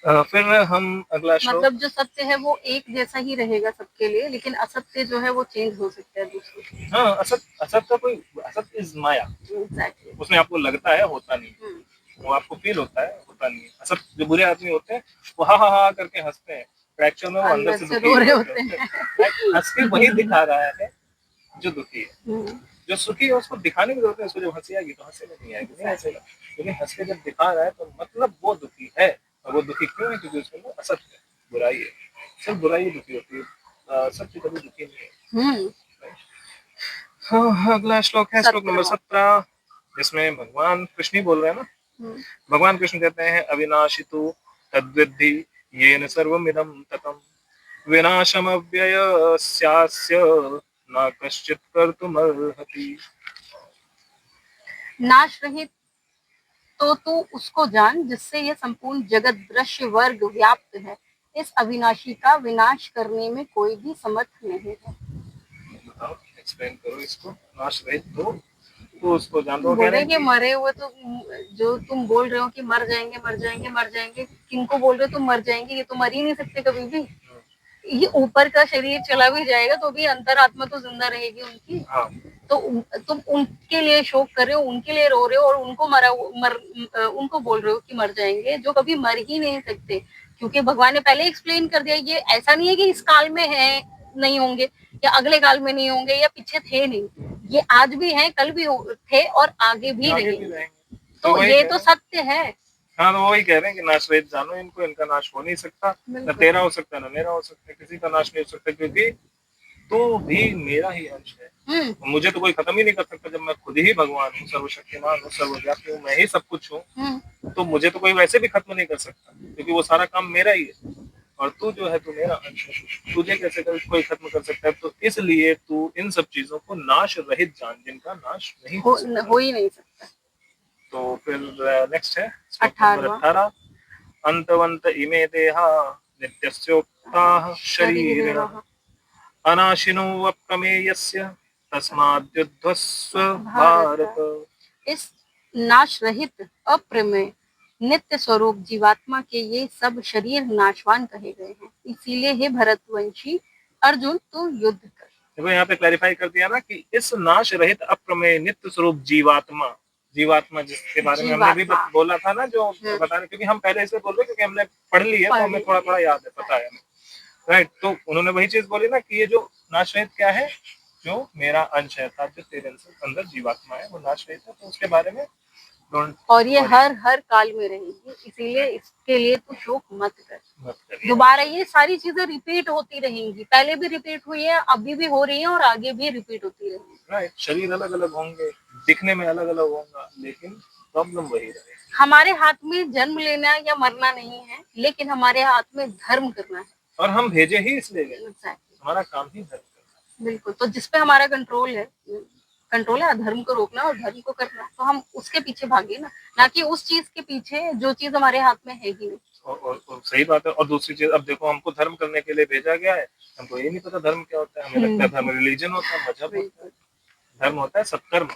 फिर हम अगला मतलब जो सत्य है वो एक जैसा ही रहेगा सबके लिए, लेकिन असत्य जो है वो चेंज हो सकता है दूसरे। हाँ, असत का कोई, असत इज माया, उसमें आपको लगता है, होता नहीं, वो आपको फील होता है, होता नहीं। असत जो बुरे आदमी होते हैं वो हा हा हा करके हंसते हैं, एक्चुअल में वो अंदर से दुखी होते हैं। हंस के वही दिखा रहा है जो दुखी है। जो सुखी है उसको दिखाने की जरूरत है, उसको जब हंसी आएगी तो हंसे नहीं आएगी, नहीं हंसेगा। लेकिन हंस के जब दिखा रहा है तो मतलब वो दुखी है। और वो दुखी क्यों है? क्योंकि उसके अंदर असत्य है, बुराई है। सिर्फ बुराई ही दुखी होती है, सत्य कभी दुखी नहीं है। हाँ, अगला श्लोक है श्लोक नंबर 17, जिसमें भगवान कृष्ण ही बोल रहे हैं ना। भगवान कृष्ण कहते हैं अविनाशी तु तद्विद्धि येन सर्वमिदं ततम् विनाशमव्ययस्यास्य न कश्चित् कर्तुमर्हति। नाश रहित तो तू उसको जान जिससे ये संपूर्ण जगत दृश्य वर्ग व्याप्त है। इस अविनाशी का विनाश करने में कोई भी समर्थ नहीं है। बताओ, एक्सप्लेन करो इसको। नाश रहित तो उसको जान दो। बोले कि मरे हुए तो, जो तुम बोल रहे हो कि मर जाएंगे मर जाएंगे मर जाएंगे, किनको बोल रहे हो तुम मर जाएंगे? ये तो मर ही नहीं सकते कभी भी। ये ऊपर का शरीर चला भी जाएगा तो भी अंतरात्मा तो जिंदा रहेगी उनकी। तो तुम उनके लिए शोक कर रहे हो, उनके लिए रो रहे हो, और उनको उनको बोल रहे हो कि मर जाएंगे, जो कभी मर ही नहीं सकते। क्योंकि भगवान ने पहले एक्सप्लेन कर दिया, ये ऐसा नहीं है कि इस काल में है नहीं होंगे, या अगले काल में नहीं होंगे, या पीछे थे नहीं, ये आज भी हैं, कल भी थे, और आगे भी रहेंगे। तो ये तो सत्य है। हाँ, तो वही कह रहे हैं कि नाश रहित जानो इनको, इनका नाश हो नहीं सकता, न तेरा हो सकता न मेरा हो सकता, किसी का नाश नहीं हो सकता, क्योंकि तो भी मेरा ही अंश है। मुझे तो कोई खत्म ही नहीं कर सकता, जब मैं खुद ही भगवान हूँ, सर्वशक्तिमान हूँ, सर्वव्यापी हूँ, मैं ही सब कुछ हूँ। तो मुझे तो कोई वैसे भी खत्म नहीं कर सकता, क्योंकि वो सारा काम मेरा ही है। और तू जो है तू मेरा अंश है, तुझे कैसे कोई खत्म कर सकता है। तो इसलिए तू इन सब चीजों को नाश रहित जान, जिनका नाश नहीं हो ही नहीं सकता। तो फिर नेक्स्ट है 18, अंतवंत इमे देहा नित्यस्योक्ताः शरीरिणः अनाशिनो अप्रमेयस्य तस्माद्युद्धस्व भारत। इस नाश रहित अप्रमेय नित्य स्वरूप जीवात्मा के ये सब शरीर नाशवान कहे गए हैं। इसीलिए हे भरतवंशी अर्जुन तू युद्ध कर। देखो यहाँ पे क्लैरिफाई कर दिया ना कि इस नाश रहित अप्रमेय नित्य स्वरूप जीवात्मा जिसके बारे में हमने भी बोला था ना, जो बताने, क्योंकि हम पहले इसे बोल रहे क्योंकि हमने पढ़ ली है तो हमें थोड़ा याद है, पता है हमें, राइट। तो उन्होंने वही चीज बोली ना कि ये जो नाश रहित क्या है, जो मेरा अंश है, अर्थात जो तेरे अंदर जीवात्मा है वो नाश रहित है, तो उसके बारे में डोंट। और ये हर काल में रहेगी, इसीलिए इसके लिए तू शोक मत कर। करिए। दोबारा ये सारी चीजें रिपीट होती रहेंगी, पहले भी रिपीट हुई है, अभी भी हो रही है और आगे भी रिपीट होती रहेंगी। राइट, शरीर अलग अलग होंगे, दिखने में अलग अलग होगा, लेकिन प्रॉब्लम वही रहेगी। हमारे हाथ में जन्म लेना या मरना नहीं है, लेकिन हमारे हाथ में धर्म करना है। और हम भेजे ही इसलिए गए, Exactly. हमारा काम ही धर्म करना है। बिल्कुल, तो जिसपे हमारा कंट्रोल है अधर्म को रोकना और धर्म को करना, तो हम उसके पीछे भागे ना कि उस चीज के पीछे जो चीज हमारे हाथ में है ही नहीं। और सही बात है। और दूसरी चीज, अब देखो हमको धर्म करने के लिए भेजा गया है, हमको ये नहीं पता धर्म क्या होता है। हमें लगता है धर्म रिलीजन होता है, मजहब होता है। धर्म होता है सत्कर्म,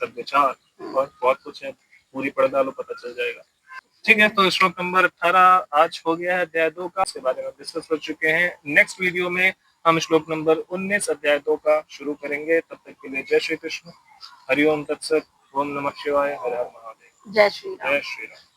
सद्विचार, और बहुत कुछ है, पूरी पढ़ डालो पता चल जाएगा। ठीक है, तो श्लोक नंबर 18 आज हो गया है अध्याय 2 का, इसके बारे में डिस्कस कर चुके हैं। नेक्स्ट वीडियो में हम श्लोक नंबर 19 अध्याय 2 का शुरू करेंगे। तब तक के लिए जय श्री कृष्ण, हरिओम तत्सत, ओम नमः शिवाय, हर हर महादेव, जय श्री राम। जय श्री राम।